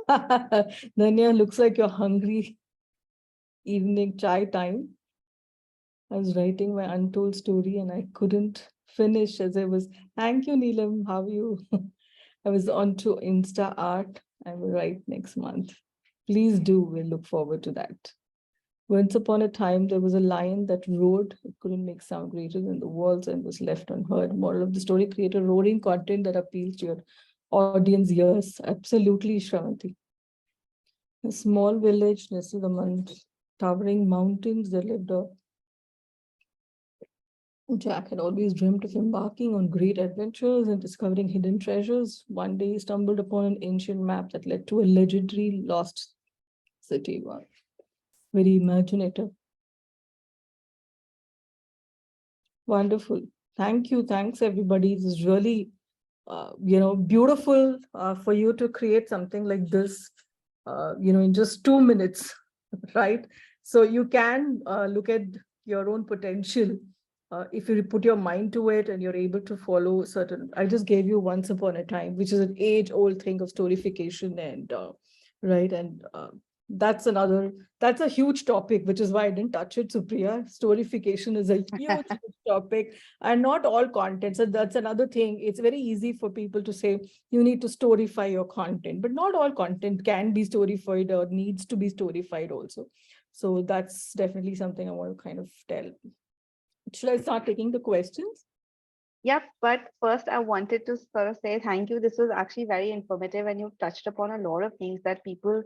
Nanya, looks like you're hungry. Evening chai time. I was writing my untold story and I couldn't finish as I was. Thank you, Neelam. How are you? I was on to Insta art. I will write next month. Please do. We'll look forward to that. Once upon a time, there was a lion that roared. It couldn't make sound greater than the walls and was left unheard. Moral of the story, create a roaring content that appeals to your audience ears. Absolutely, Shravanti. A small village nestled among towering mountains, there lived a Jack had always dreamt of embarking on great adventures and discovering hidden treasures. One day he stumbled upon an ancient map that led to a legendary lost city. Wow. Very imaginative. Wonderful. Thank you. Thanks, everybody. This is really, beautiful for you to create something like this, in just 2 minutes, right? So you can look at your own potential if you put your mind to it and you're able to follow certain. I just gave you Once Upon a Time, which is an age-old thing of storification and right. And that's a huge topic, which is why I didn't touch it, Supriya. Storification is a huge topic and not all content. So that's another thing. It's very easy for people to say you need to storify your content, but not all content can be storified or needs to be storified also. So that's definitely something I want to kind of tell. Should I start taking the questions? Yep, but first I wanted to sort of say thank you. This was actually very informative and you touched upon a lot of things that people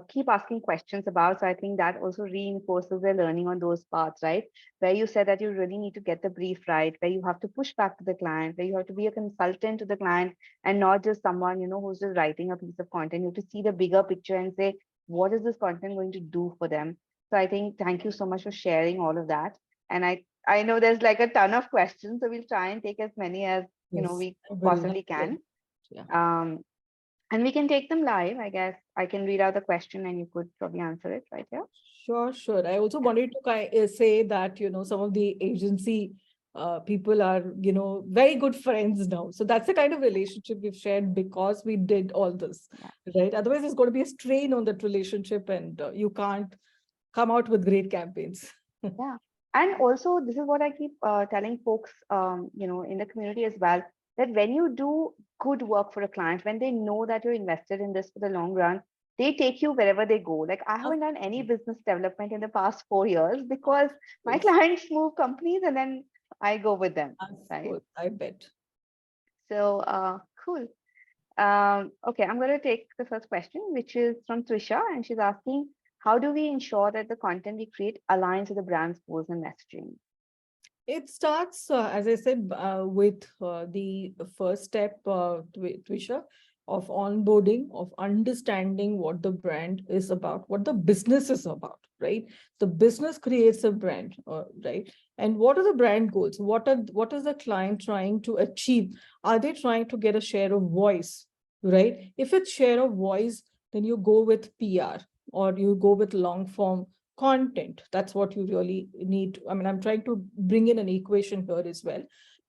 keep asking questions about. So I think that also reinforces their learning on those parts, right? Where you said that you really need to get the brief right, where you have to push back to the client, where you have to be a consultant to the client and not just someone, who's just writing a piece of content. You have to see the bigger picture and say, what is this content going to do for them? So I think thank you so much for sharing all of that. And I know there's like a ton of questions, so we'll try and take as many as Yes, we I will. possibly can. Yeah. And we can take them live. I guess I can read out the question and you could probably answer it right here. Sure. I also wanted to say that, some of the agency people are, very good friends now. So that's the kind of relationship we've shared because we did all this, right? Otherwise, there's going to be a strain on that relationship and you can't come out with great campaigns. Yeah. And also, this is what I keep telling folks, in the community as well, that when you do good work for a client, when they know that you're invested in this for the long run, they take you wherever they go. Like I haven't done any business development in the past 4 years because my clients move companies and then I go with them. Right. I bet. So cool. Okay, I'm going to take the first question, which is from Trisha, and she's asking, how do we ensure that the content we create aligns with the brand's goals and messaging? It starts, as I said, with the first step, Trisha, of onboarding, of understanding what the brand is about, what the business is about, right? The business creates a brand, right? And what are the brand goals? What is the client trying to achieve? Are they trying to get a share of voice, right? If it's share of voice, then you go with PR or you go with long form content. That's what you really need. I'm trying to bring in an equation here as well.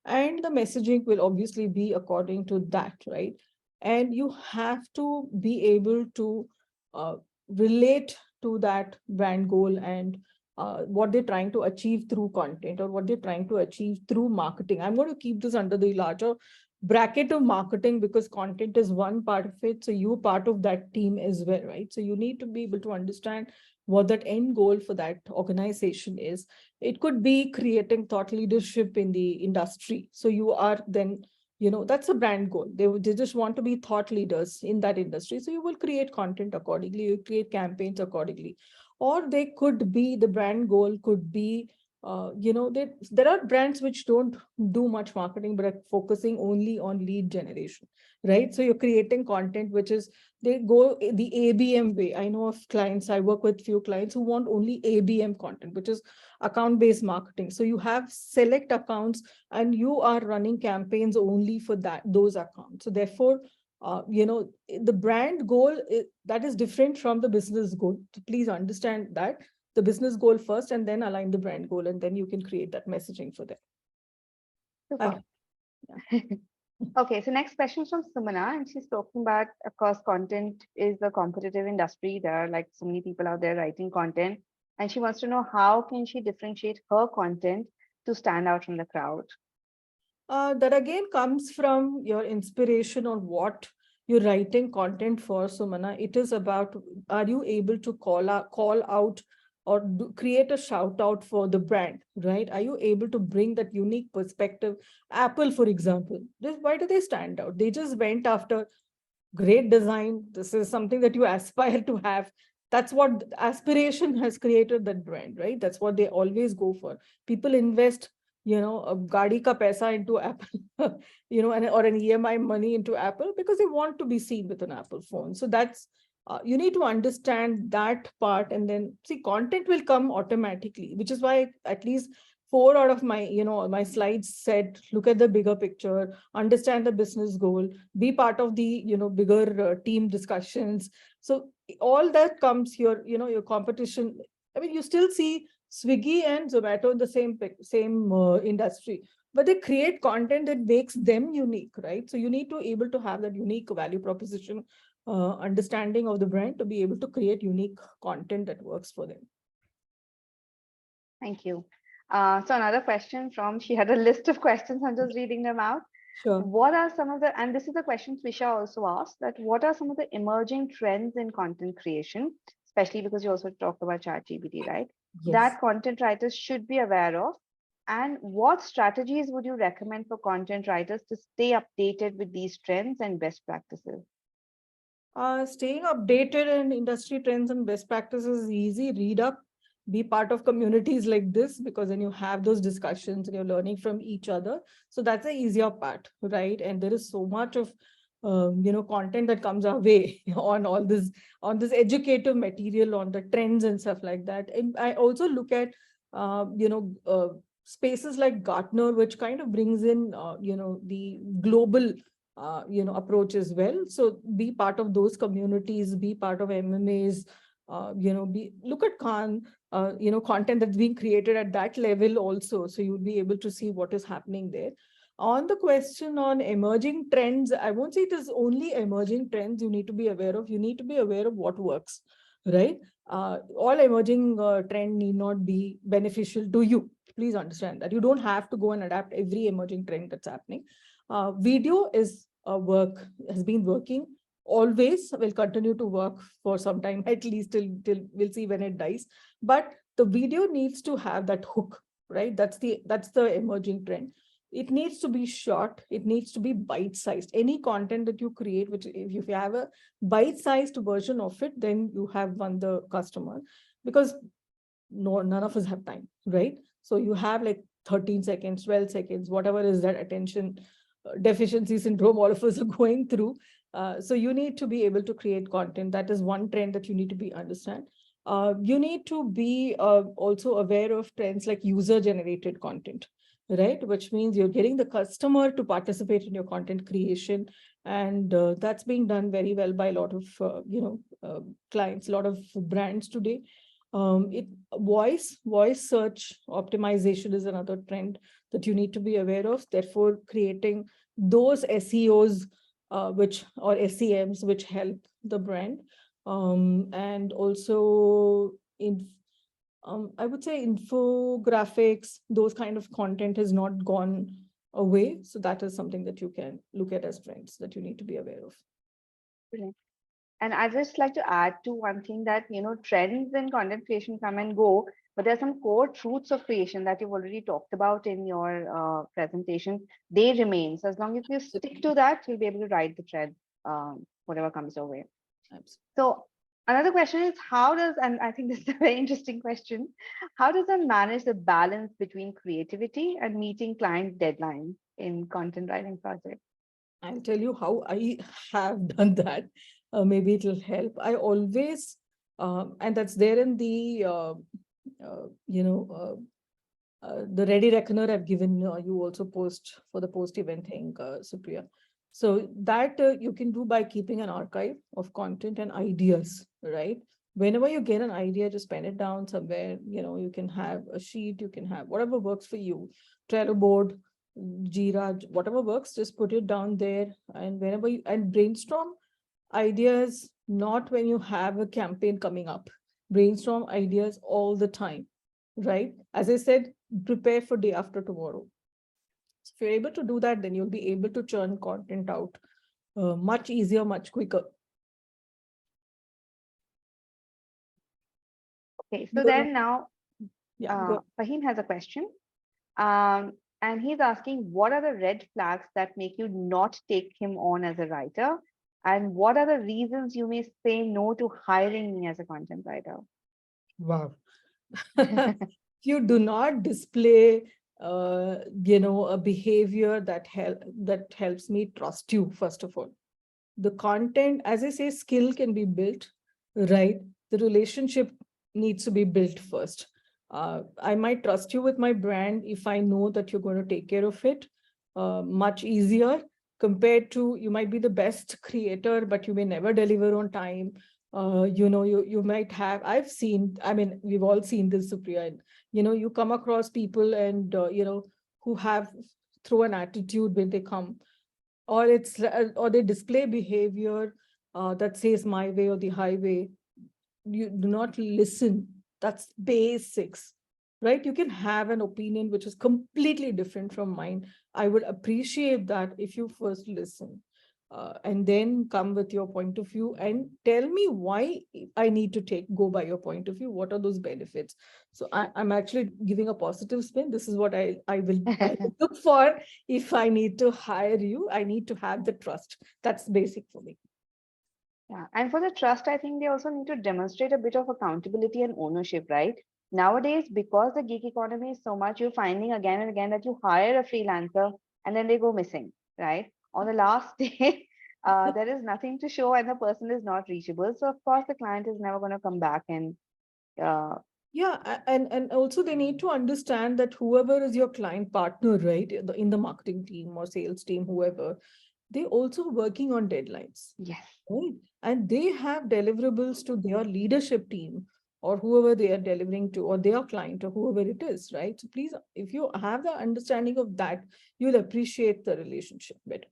and the messaging will obviously be according to that, right? And you have to be able to uh, relate to that brand goal and what they're trying to achieve through content or what they're trying to achieve through marketing. I'm going to keep this under the larger bracket of marketing because content is one part of it. So you're part of that team as well, right? So you need to be able to understand what that end goal for that organization is. It could be creating thought leadership in the industry. So you are then, that's a brand goal. They just want to be thought leaders in that industry. So you will create content accordingly, you create campaigns accordingly. Or they could be, the brand goal could be, there are brands which don't do much marketing, but are focusing only on lead generation, right? So you're creating content, which is, they go the ABM way. I know of clients, I work with few clients who want only ABM content, which is account-based marketing. So you have select accounts and you are running campaigns only for those accounts. So therefore, the brand goal that is different from the business goal. So please understand that the business goal first and then align the brand goal, and then you can create that messaging for them. Super. Okay, so next question is from Sumana, and she's talking about, of course, content is a competitive industry. There are like so many people out there writing content, and she wants to know how can she differentiate her content to stand out from the crowd. That again comes from your inspiration on what you're writing content for, Sumana. It is about, are you able to call out or create a shout out for the brand, right? Are you able to bring that unique perspective? Apple, for example, why do they stand out? They just went after great design. This is something that you aspire to have. That's what aspiration has created that brand, right? That's what they always go for. People invest, a gadi ka paisa into Apple, or an EMI money into Apple because they want to be seen with an Apple phone. So that's, you need to understand that part, and then see, content will come automatically, which is why at least 4 out of my slides said, look at the bigger picture, understand the business goal, be part of the bigger team discussions. So all that comes here, your competition. I mean, you still see Swiggy and Zomato in the same industry, but they create content that makes them unique, right? So you need to able to have that unique value proposition, understanding of the brand, to be able to create unique content that works for them. Thank you. So another question from, she had a list of questions, I'm just reading them out. Sure. What are some of the, and this is a question Trisha also asked, that what are some of the emerging trends in content creation, especially because you also talked about ChatGPT, right? Yes. That content writers should be aware of, and what strategies would you recommend for content writers to stay updated with these trends and best practices? Staying updated in industry trends and best practices is easy. Read up, be part of communities like this, because then you have those discussions and you're learning from each other. So that's the easier part, right? And there is so much of content that comes our way on this educative material on the trends and stuff like that. And I also look at spaces like Gartner, which kind of brings in the global approach as well. So be part of those communities, be part of MMAs, look at content that's being created at that level also. So you'll be able to see what is happening there. On the question on emerging trends, I won't say it is only emerging trends you need to be aware of. You need to be aware of what works, right? All emerging trend need not be beneficial to you. Please understand that. You don't have to go and adapt every emerging trend that's happening. Video has been working, always will continue to work for some time, at least till we'll see when it dies. But the video needs to have that hook, right? That's the emerging trend. It needs to be short. It needs to be bite-sized. Any content that you create, which if you have a bite-sized version of it, then you have won the customer, because none of us have time, right? So you have like 13 seconds, 12 seconds, whatever is that attention deficiency syndrome all of us are going through. So you need to be able to create content. That is one trend that you need to be understand. You need to be also aware of trends like user-generated content, right? Which means you're getting the customer to participate in your content creation. And that's being done very well by a lot of clients, a lot of brands today. It voice search optimization is another trend that you need to be aware of. Therefore, creating those SEOs, which or SEMs, which help the brand, and also in I would say infographics, those kind of content has not gone away. So that is something that you can look at as trends that you need to be aware of. Brilliant. And I just like to add to one thing that, trends in content creation come and go, but there are some core truths of creation that you've already talked about in your presentation. They remain. So as long as you stick to that, you'll be able to ride the trend, whatever comes your way. Absolutely. So another question is and I think this is a very interesting question, how does one manage the balance between creativity and meeting client deadlines in content writing projects? I'll tell you how I have done that. Maybe it'll help. I always, and that's there in the, the Ready Reckoner I've given you also post for the post-event thing, Supriya. So that you can do by keeping an archive of content and ideas, right? Whenever you get an idea, just pen it down somewhere. You can have a sheet, you can have whatever works for you, Trello board, Jira, whatever works, just put it down there. And whenever you and brainstorm ideas, not when you have a campaign coming up, brainstorm ideas all the time, right? As I said, prepare for day after tomorrow. So if you're able to do that, then you'll be able to churn content out much easier, much quicker. Okay, so then now Yeah, Fahim has a question. And he's asking, what are the red flags that make you not take him on as a writer? And what are the reasons you may say no to hiring me as a content writer? wow. You do not display a behavior that helps me trust you. First of all, the content, as I say, skill can be built, right? The relationship needs to be built first. I might trust you with my brand if I know that you're going to take care of it much easier, compared to you might be the best creator, but you may never deliver on time. You might have, I've seen, I mean, we've all seen this, Supriya, and, you come across people and, who have throw an attitude when they come, or or they display behavior that says my way or the highway. You do not listen. That's basics, right? You can have an opinion which is completely different from mine. I would appreciate that if you first listen, and then come with your point of view and tell me why I need to go by your point of view. What are those benefits? So I'm actually giving a positive spin. This is what I will look for. If I need to hire you, I need to have the trust. That's basic for me. Yeah, and for the trust, I think they also need to demonstrate a bit of accountability and ownership, right? Nowadays, because the gig economy is so much, you're finding again and again that you hire a freelancer and then they go missing, right? On the last day, there is nothing to show and the person is not reachable. So, of course, the client is never going to come back and uh, Yeah, and also they need to understand that whoever is your client partner, right, in the marketing team or sales team, whoever, they also working on deadlines, yes. right? And they have deliverables to their leadership team or whoever they are delivering to, or their client or whoever it is, right? So please, if you have the understanding of that, you'll appreciate the relationship better.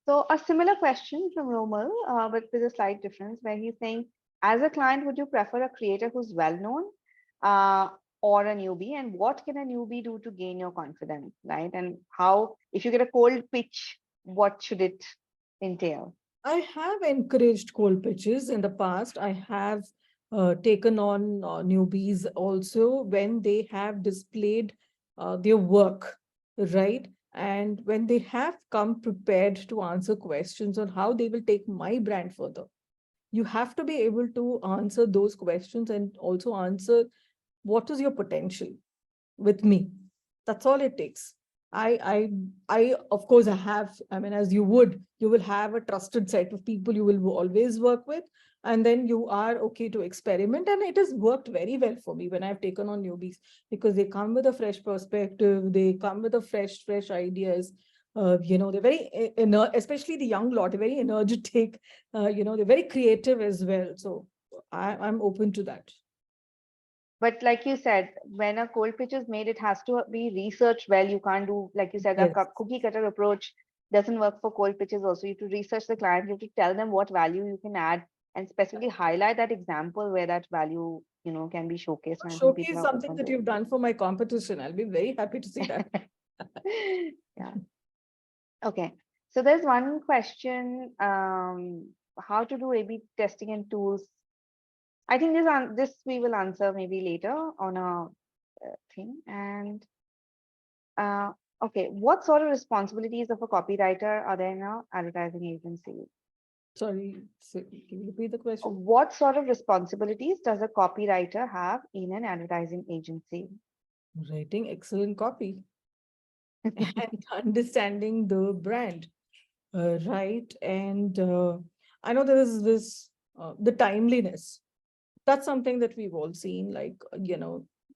So a similar question from Romal, but with a slight difference, where he's saying, as a client, would you prefer a creator who's well known uh, or a newbie? And what can a newbie do to gain your confidence, right? And how, if you get a cold pitch, what should it entail? I have encouraged cold pitches in the past. I have taken on newbies also when they have displayed their work, right? And when they have come prepared to answer questions on how they will take my brand further. You have to be able to answer those questions and also answer what is your potential with me. That's all it takes. Of course, I mean, as you will have a trusted set of people you will always work with. And then you are okay to experiment. And it has worked very well for me when I've taken on newbies, because they come with a fresh perspective. They come with a fresh ideas. They're very, especially the young lot, they're very energetic. They're very creative as well. So I'm open to that. But like you said, when a cold pitch is made, it has to be researched well. You can't do, like you said, that Yes. cookie cutter approach doesn't work for cold pitches also. You have to research the client, you have to tell them what value you can add and specifically highlight that example where that value, can be showcased. And I think people Showcase are something open that to you've done for my competition. I'll be very happy to see that. it. Yeah. Okay. So there's one question, how to do A/B testing and tools. I think this we will answer maybe later on a thing. And uh, okay, what sort of responsibilities of a copywriter are there in an advertising agency? Sorry, can you repeat the question? What sort of responsibilities does a copywriter have in an advertising agency? Writing excellent copy and understanding the brand, right? And I know there is this, the timeliness. That's something that we've all seen. Like,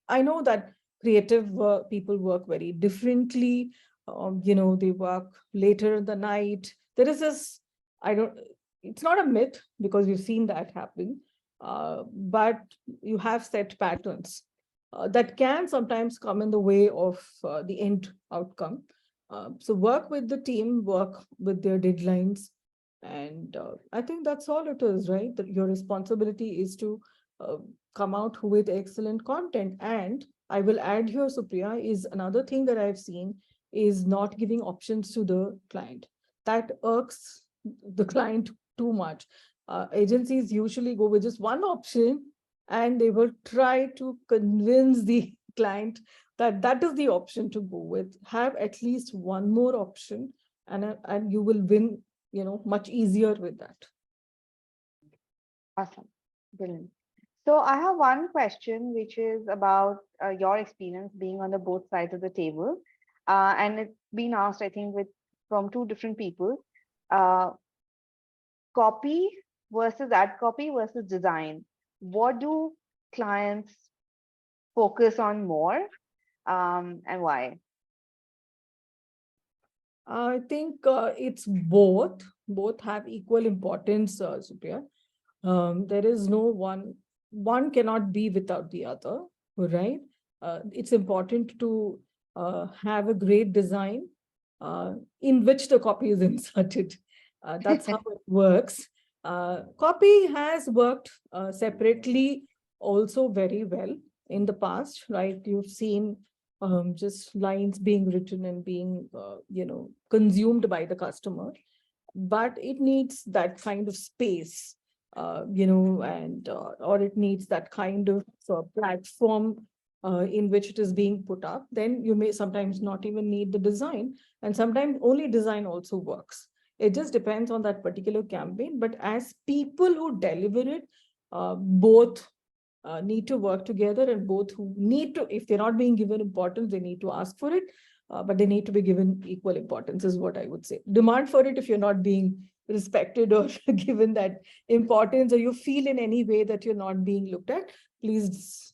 I know that creative people work very differently. They work later in the night. There is this, I don't, it's not a myth because we've seen that happen, but you have set patterns that can sometimes come in the way of the end outcome. So work with the team, work with their deadlines. And I think that's all it is, right? That your responsibility is to uh, come out with excellent content. And I will add here, Supriya, is another thing that I've seen is not giving options to the client. That irks the client too much. Agencies usually go with just one option and they will try to convince the client that that is the option to go with. Have at least one more option, and you will win, much easier with that. Awesome. Brilliant. So I have one question, which is about your experience being on the both sides of the table. And it's been asked, I think, from two different people. Uh, Copy versus ad copy versus design. What do clients focus on more, and why? I think it's both. Both have equal importance, Supriya. There is no one cannot be without the other, right? It's important to have a great design in which the copy is inserted. That's how it works. Copy has worked separately also very well in the past, right? You've seen just lines being written and being, consumed by the customer, but it needs that kind of space, and or it needs that kind of platform in which it is being put up. Then you may sometimes not even need the design, and sometimes only design also works. It just depends on that particular campaign. But as people who deliver it, both need to work together, and both who need to, if they're not being given importance, they need to ask for it. But they need to be given equal importance, is what I would say. Demand for it if you're not being respected or given that importance, or you feel in any way that you're not being looked at. Please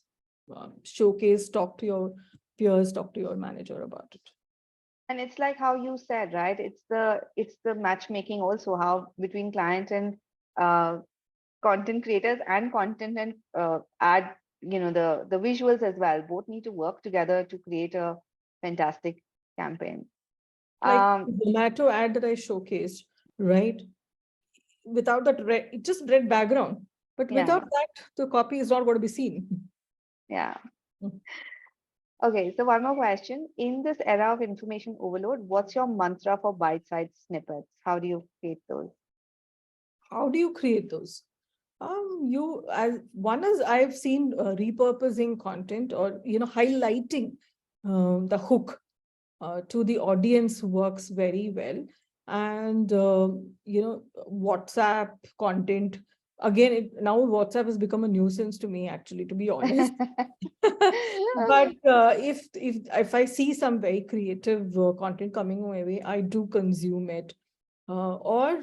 showcase, talk to your peers, talk to your manager about it. And it's like how you said, right? It's the matchmaking also, how between client and uh, content creators and content and ad, the visuals as well. Both need to work together to create a fantastic campaign. Like Um, the Zomato ad that I showcased, right? Without that red, it's just red background. But yeah, without that, the copy is not going to be seen. yeah. Okay, so one more question. In this era of information overload, what's your mantra for bite-sized snippets? How do you create those? How do you create those? You as one is I've seen repurposing content, or highlighting the hook to the audience works very well. And WhatsApp content, again, now WhatsApp has become a nuisance to me, actually, to be honest. But if I see some very creative content coming my way, I do consume it. I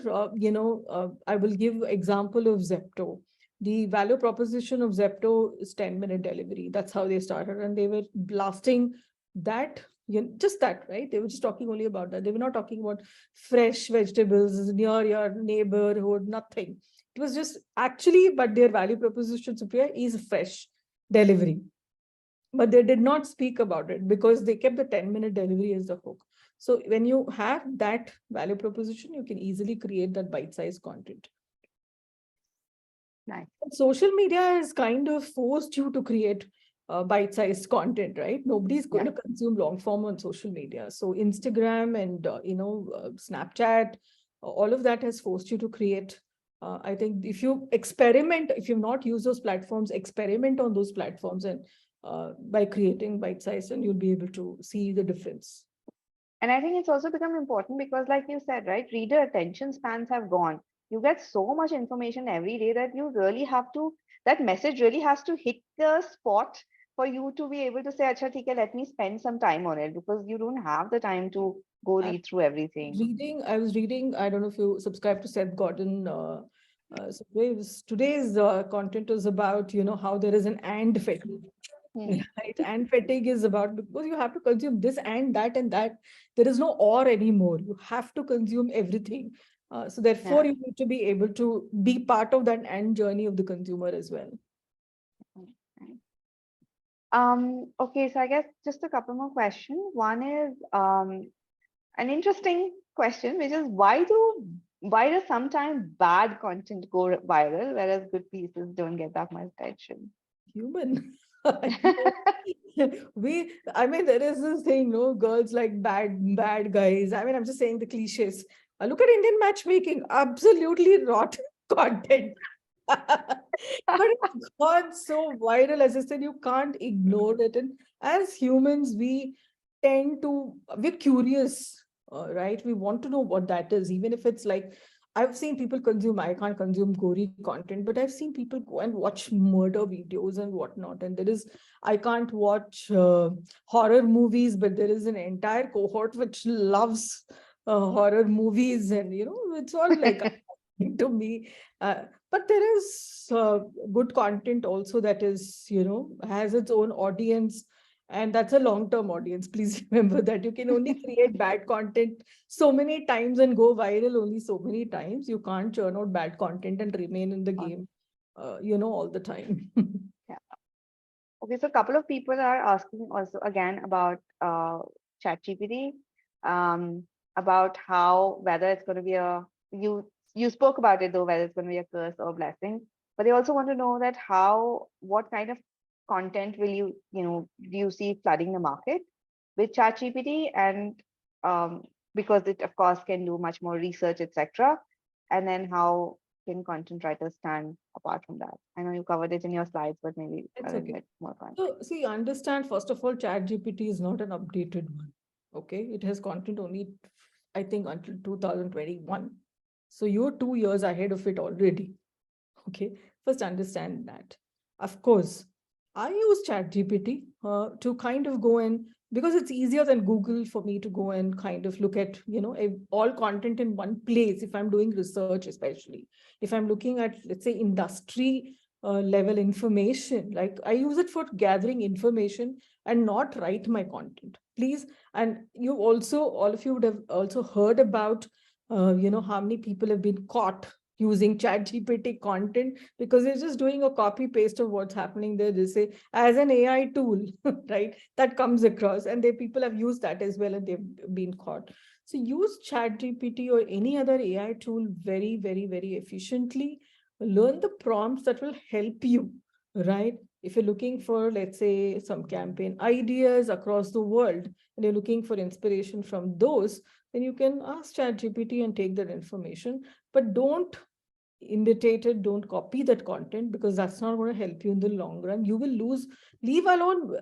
will give example of Zepto. The value proposition of Zepto is 10-minute delivery. That's how they started, and they were blasting that, just that, right? They were just talking only about that. They were not talking about fresh vegetables near your neighborhood, nothing. It was just actually, but their value proposition, Supriya, is fresh delivery. But they did not speak about it because they kept the 10-minute delivery as the hook. So when you have that value proposition, you can easily create that bite-sized content. Nice. Social media has kind of forced you to create bite-sized content, right? Nobody's going Yeah. to consume long form on social media. So Instagram and Snapchat, all of that has forced you to create. I think if you experiment, if you've not used those platforms, experiment on those platforms and by creating bite-sized, and you'll be able to see the difference. And I think it's also become important because, like you said, right, reader attention spans have gone. You get so much information every day that you really have to, that message really has to hit the spot for you to be able to say, Acha, theek hai, let me spend some time on it, because you don't have the time to go read through everything. I was reading, I don't know if you subscribe to Seth Godin. So today's content is about, how there is an and fatigue. Hmm. Right? And fatigue is about, because you have to consume this and that and that. There is no or anymore. You have to consume everything. So therefore, Yeah. you need to be able to be part of that and journey of the consumer as well. Okay, so I guess just a couple more questions. One is an interesting question, which is why does sometimes bad content go viral, whereas good pieces don't get that much attention? Human. I mean, there is this thing, no, girls like bad guys. I mean, I'm just saying the cliches. Look at Indian matchmaking, absolutely rotten content. But it's gone so viral, as I said, you can't ignore it. And as humans, we're curious, right? We want to know what that is, even if it's like, I've seen people consume, I can't consume gory content, but I've seen people go and watch murder videos and whatnot. And I can't watch horror movies, but there is an entire cohort which loves horror movies. And, it's all like to me. But there is good content also that is, has its own audience. And that's a long-term audience. Please remember that you can only create bad content so many times and go viral only so many times. You can't churn out bad content and remain in the game, all the time. Yeah. Okay, so a couple of people are asking also again about ChatGPT, um, about how whether it's going to be you spoke about it though, whether it's going to be a curse or a blessing, but they also want to know that what kind of content will do you see flooding the market with ChatGPT, and um, because it of course can do much more research, etc. And then how can content writers stand apart from that? I know you covered it in your slides, but maybe a It's little okay. bit more context. So, see, understand, first of all, ChatGPT is not an updated one. Okay. It has content only, I think, until 2021. So you're 2 years ahead of it already. Okay. First, understand that. Of course, I use ChatGPT to kind of go and, because it's easier than Google for me to go and kind of look at, all content in one place. If I'm doing research, especially if I'm looking at, let's say, industry level information, like I use it for gathering information and not write my content, please. And all of you would have also heard about, how many people have been caught using ChatGPT content because they're just doing a copy paste of what's happening there. They say as an AI tool, right? That comes across, and people have used that as well, and they've been caught. So use ChatGPT or any other AI tool very, very, very efficiently. Learn the prompts that will help you, right? If you're looking for, let's say, some campaign ideas across the world, and you're looking for inspiration from those, then you can ask ChatGPT and take that information. But don't imitate it, don't copy that content, because that's not going to help you in the long run. You will lose, leave alone,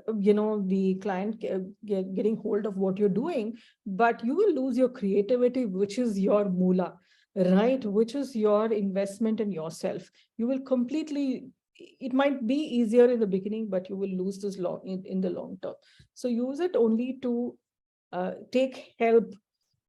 the client getting hold of what you're doing, but you will lose your creativity, which is your moolah, right? Which is your investment in yourself. You will completely, it might be easier in the beginning, but you will lose this in the long term. So use it only to take help,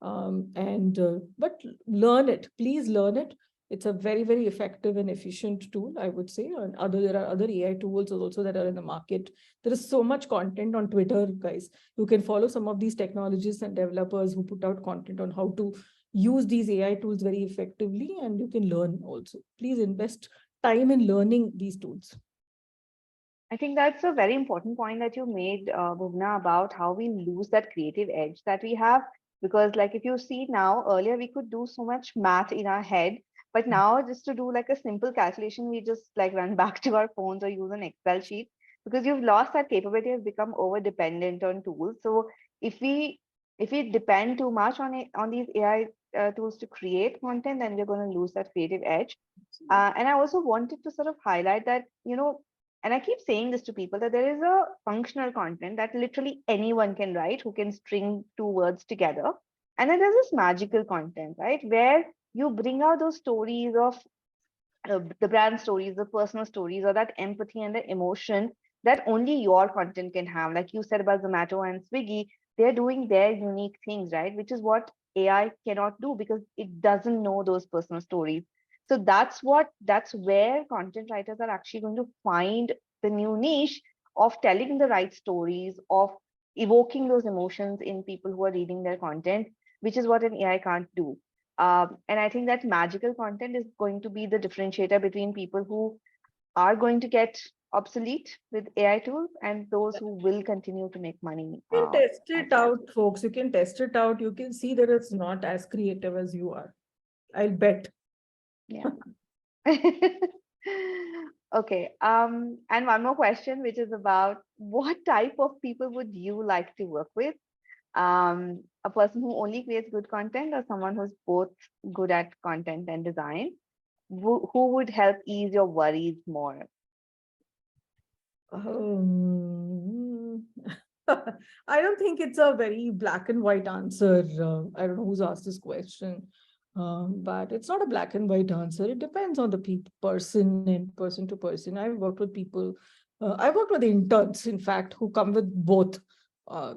and but learn it, please learn it. It's a very, very effective and efficient tool, I would say. And there are other AI tools also that are in the market. There is so much content on Twitter, guys. You can follow some of these technologists and developers who put out content on how to use these AI tools very effectively, and you can learn also. Please invest time in learning these tools. I think that's a very important point that you made, Bhuvna, about how we lose that creative edge that we have. Because, like, if you see now, earlier we could do so much math in our head, but now just to do like a simple calculation, we just like run back to our phones or use an Excel sheet because you've lost that capability, have become over dependent on tools. So if we depend too much on it on these AI tools to create content, then we're going to lose that creative edge. And I also wanted to sort of highlight that, and I keep saying this to people that there is a functional content that literally anyone can write who can string two words together. And then there's this magical content, right? Where you bring out those stories of the brand stories, the personal stories, or that empathy and the emotion that only your content can have. Like you said about Zomato and Swiggy, they're doing their unique things, right? Which is what AI cannot do because it doesn't know those personal stories. So that's where content writers are actually going to find the new niche of telling the right stories, of evoking those emotions in people who are reading their content, which is what an AI can't do. And I think that magical content is going to be the differentiator between people who are going to get obsolete with AI tools and those who will continue to make money. You can test At it that. out, folks. You can test it out. You can see that it's not as creative as you are. I'll bet. Yeah. Okay. And one more question, which is about what type of people would you like to work with? A person who only creates good content or someone who's both good at content and design? Who would help ease your worries more? Um, I don't think it's a very black and white answer. I don't know who's asked this question, but it's not a black and white answer. It depends on the person and person to person. I've worked with people, I've worked with interns, in fact, who come with both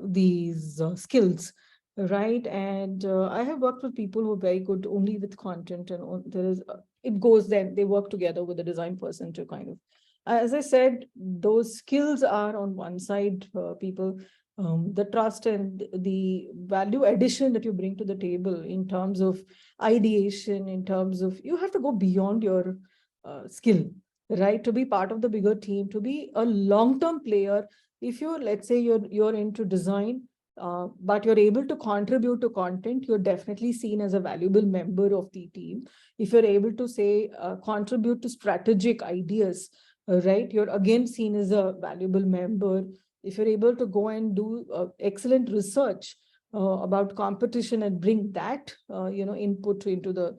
these skills, right? And I have worked with people who are very good only with content, and there is it goes then they work together with the design person to kind of, as I said, those skills are on one side, people, the trust and the value addition that you bring to the table in terms of ideation, in terms of you have to go beyond your skill, right? To be part of the bigger team, to be a long-term player. If you're, let's say you're into design, but you're able to contribute to content, you're definitely seen as a valuable member of the team. If you're able to say, contribute to strategic ideas, right, you're again seen as a valuable member. If you're able to go and do excellent research about competition and bring that input into the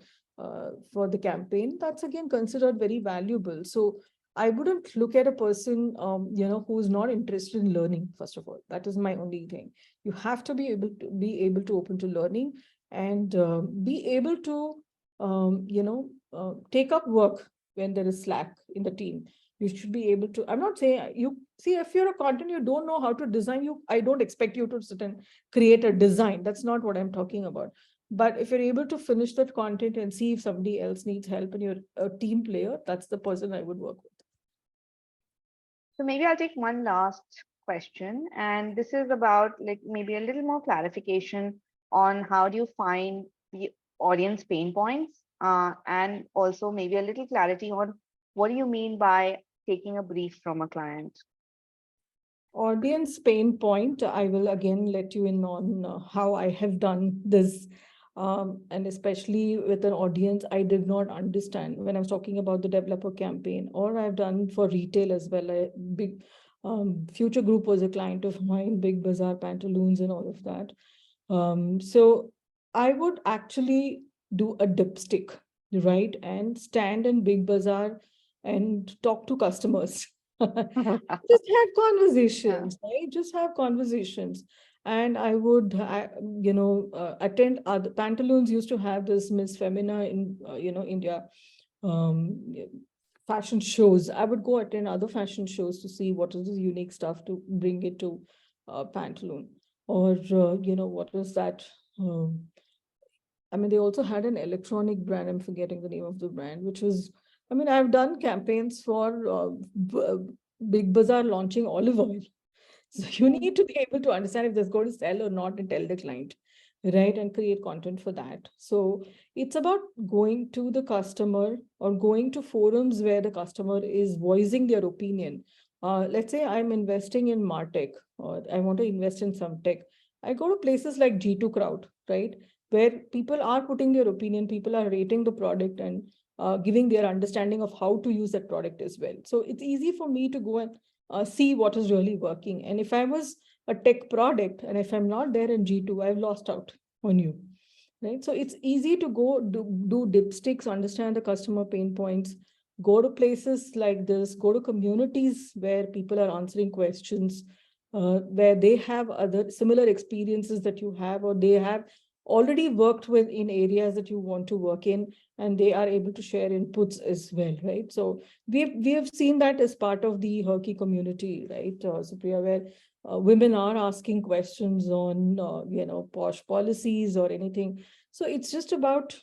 for the campaign, that's again considered very valuable. So I wouldn't look at a person who's not interested in learning. First of all, that is my only thing. You have to be able to open to learning and be able to take up work when there is slack in the team. You should be able to, I'm not saying, you see, if you're a content, you don't know how to design, I don't expect you to sit and create a design. That's not what I'm talking about. But if you're able to finish that content and see if somebody else needs help and you're a team player, that's the person I would work with. So maybe I'll take one last question, and this is about like maybe a little more clarification on how do you find the audience pain points, and also maybe a little clarity on what do you mean by taking a brief from a client. Audience pain point, I will again let you in on how I have done this. And especially with an audience I did not understand when I was talking about the developer campaign, or I've done for retail as well. A big Future Group was a client of mine, Big Bazaar Pantaloons and all of that. So I would actually do a dipstick, right? And stand in Big Bazaar and talk to customers. Just have Yeah. conversations, right? Just have conversations. And I would, attend other Pantaloons used to have this Miss Femina in, India fashion shows. I would go attend other fashion shows to see what is the unique stuff to bring it to Pantaloon. Or, what is that? I mean, they also had an electronic brand. I'm forgetting the name of the brand, which was, I mean, I've done campaigns for Big Bazaar launching olive oil. So you need to be able to understand if this going to sell or not and tell the client, right? And create content for that. So it's about going to the customer or going to forums where the customer is voicing their opinion. Let's say I'm investing in Martech or I want to invest in some tech. I go to places like G2 Crowd, right? Where people are putting their opinion, people are rating the product and giving their understanding of how to use that product as well. So it's easy for me to go and see what is really working. And if I was a tech product and if I'm not there in G2, I've lost out on you, right? So it's easy to go do dipsticks, understand the customer pain points, go to places like this, go to communities where people are answering questions, where they have other similar experiences that you have, or they have already worked with in areas that you want to work in, and they are able to share inputs as well, right? So we have seen that as part of the Herky community, right, Supriya, where women are asking questions on, posh policies or anything. So it's just about,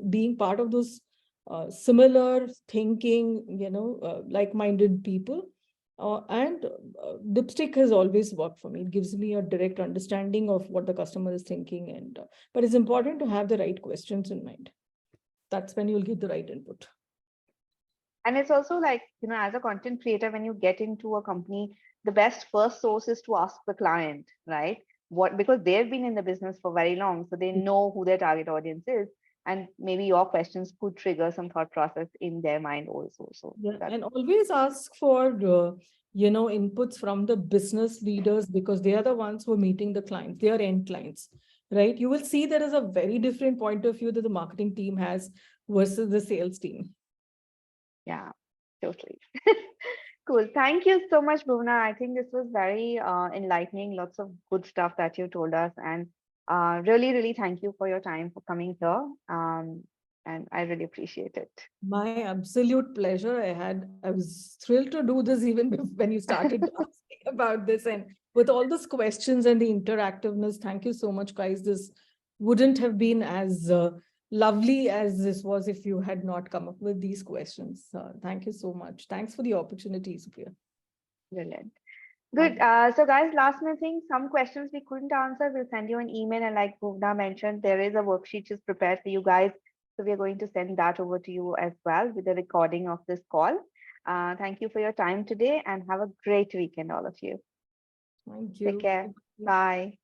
being part of those similar thinking, like-minded people. And dipstick has always worked for me. It gives me a direct understanding of what the customer is thinking. But it's important to have the right questions in mind. That's when you'll get the right input. And it's also like, as a content creator, when you get into a company, the best first source is to ask the client, right? Because they've been in the business for very long, so they know who their target audience is. And maybe your questions could trigger some thought process in their mind also. So yeah, and always ask for, inputs from the business leaders, because they are the ones who are meeting the clients. They are end clients, right? You will see there is a very different point of view that the marketing team has versus the sales team. yeah, totally. Cool. Thank you so much, Bhuvana. I think this was very enlightening. Lots of good stuff that you told us. And really, really thank you for your time for coming here. And I really appreciate it. My absolute pleasure. I was thrilled to do this even when you started asking about this, and with all those questions and the interactiveness. Thank you so much, guys. This wouldn't have been as lovely as this was if you had not come up with these questions. Thank you so much. Thanks for the opportunity, Supriya. Brilliant. Good. So guys, last minute thing, some questions we couldn't answer, we'll send you an email. And like Bhuvana mentioned, there is a worksheet just prepared for you guys. So we're going to send that over to you as well with the recording of this call. Thank you for your time today and have a great weekend, all of you. Thank you. Take care. Bye.